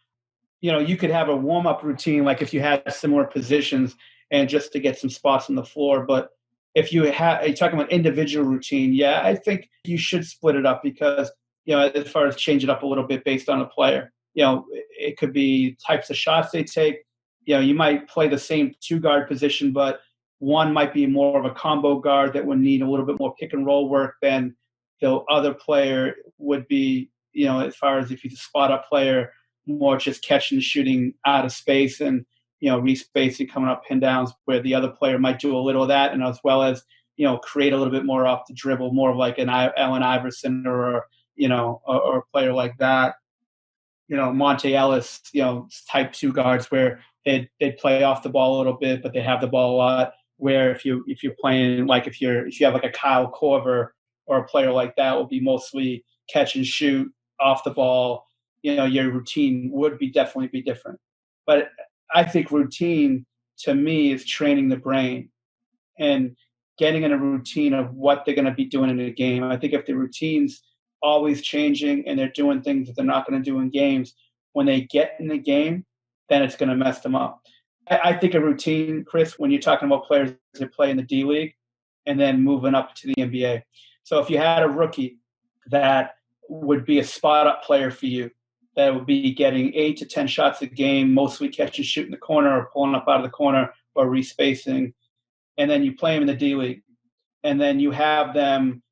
You could have a warm-up routine, like if you had similar positions and just to get some spots on the floor. But if you're talking about individual routine, yeah, I think you should split it up because, as far as change it up a little bit based on the player, it could be types of shots they take. You might play the same 2-guard position, but one might be more of a combo guard that would need a little bit more pick and roll work than the other player would be, as far as if he's a spot up player, more just catching and shooting out of space and, respacing, coming up pin downs, where the other player might do a little of that. And as well as, create a little bit more off the dribble, more of like an Allen Iverson or a player like that. Monte Ellis, type 2 guards where they'd play off the ball a little bit, but they have the ball a lot. Where if you're playing, like if you have like a Kyle Korver or a player like that, will be mostly catch and shoot off the ball. Your routine would definitely be different. But I think routine to me is training the brain and getting in a routine of what they're going to be doing in a game. I think if the routine's always changing and they're doing things that they're not going to do in games, when they get in the game, then it's going to mess them up. I think a routine, Chris, when you're talking about players that play in the D League and then moving up to the NBA. So if you had a rookie that would be a spot-up player for you, that would be getting 8 to 10 shots a game, mostly catch and shoot in the corner or pulling up out of the corner or respacing, and then you play them in the D League, and then you have them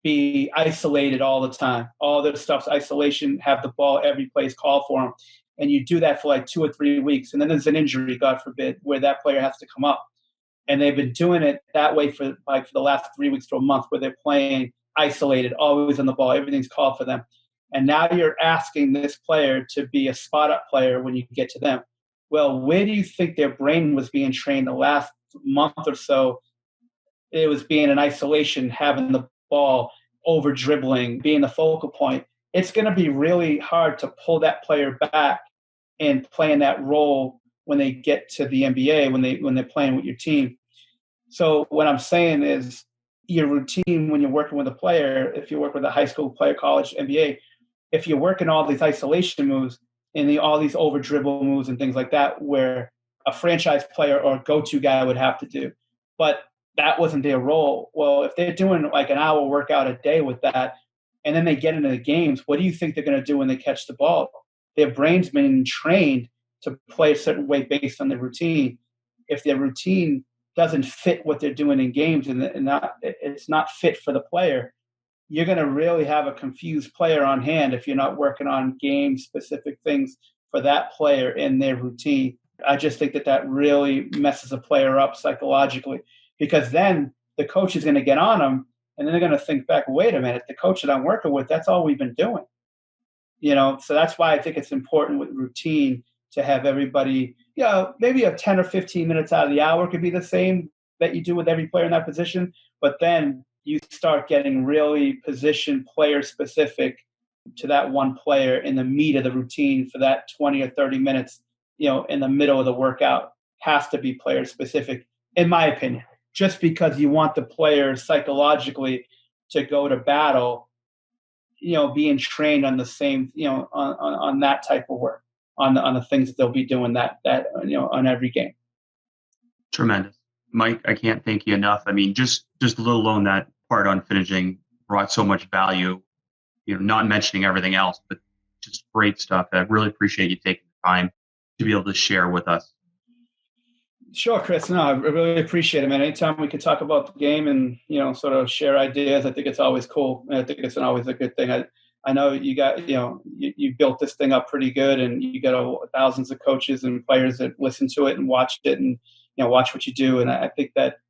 be isolated all the time. All their stuff's isolation, have the ball every place, call for them. And you do that for like 2 or 3 weeks. And then there's an injury, God forbid, where that player has to come up. And they've been doing it that way for the last 3 weeks to a month, where they're playing isolated, always on the ball. Everything's called for them. And now you're asking this player to be a spot-up player when you get to them. Well, where do you think their brain was being trained the last month or so? It was being in isolation, having the ball, over dribbling, being the focal point. It's going to be really hard to pull that player back and play in that role when they get to the NBA, when they're playing with your team. So what I'm saying is your routine when you're working with a player, if you work with a high school player, college, NBA, if you're working all these isolation moves and all these over dribble moves and things like that, where a franchise player or go-to guy would have to do, but that wasn't their role. Well, if they're doing like an hour workout a day with that, and then they get into the games, what do you think they're going to do when they catch the ball? Their brain's been trained to play a certain way based on their routine. If their routine doesn't fit what they're doing in games and it's not fit for the player, you're going to really have a confused player on hand if you're not working on game-specific things for that player in their routine. I just think that really messes a player up psychologically, because then the coach is going to get on them, and then they're going to think back, wait a minute, the coach that I'm working with, that's all we've been doing. So that's why I think it's important with routine to have everybody, maybe a 10 or 15 minutes out of the hour could be the same that you do with every player in that position, but then you start getting really position player specific to that one player in the meat of the routine for that 20 or 30 minutes, in the middle of the workout has to be player specific, in my opinion, just because you want the player psychologically to go to battle, being trained on the same, on that type of work, on the things that they'll be doing that on every game. Tremendous. Mike, I can't thank you enough. I mean, just let alone that part on finishing brought so much value, not mentioning everything else, but just great stuff. I really appreciate you taking the time to be able to share with us. Sure, Chris. No, I really appreciate it, man. Anytime we can talk about the game and, sort of share ideas, I think it's always cool. I think it's always a good thing. I know you got, you built this thing up pretty good, and you got thousands of coaches and players that listen to it and watch it and, watch what you do. And I think that,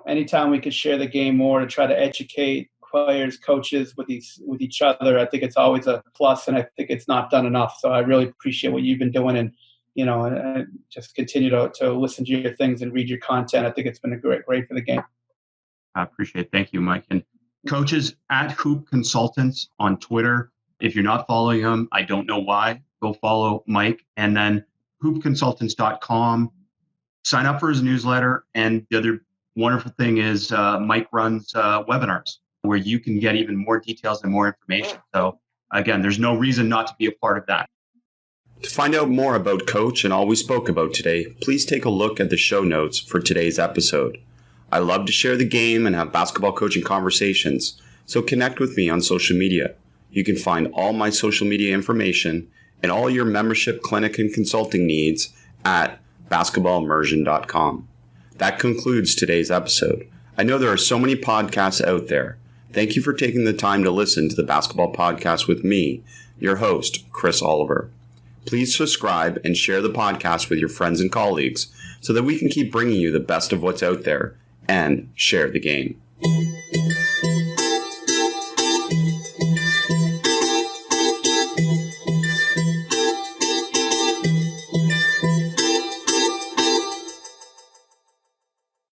anytime we can share the game more to try to educate players, coaches with each other, I think it's always a plus, and I think it's not done enough. So I really appreciate what you've been doing, and and just continue to listen to your things and read your content. I think it's been great for the game. I appreciate it. Thank you, Mike. And coaches at Hoop Consultants on Twitter. If you're not following them, I don't know why. Go follow Mike, and then hoopconsultants.com. Sign up for his newsletter. And the other wonderful thing is Mike runs webinars where you can get even more details and more information. So again, there's no reason not to be a part of that. To find out more about Coach and all we spoke about today, please take a look at the show notes for today's episode. I love to share the game and have basketball coaching conversations, so connect with me on social media. You can find all my social media information and all your membership, clinic, and consulting needs at basketballimmersion.com. That concludes today's episode. I know there are so many podcasts out there. Thank you for taking the time to listen to the Basketball Podcast with me, your host, Chris Oliver. Please subscribe and share the podcast with your friends and colleagues so that we can keep bringing you the best of what's out there and share the game.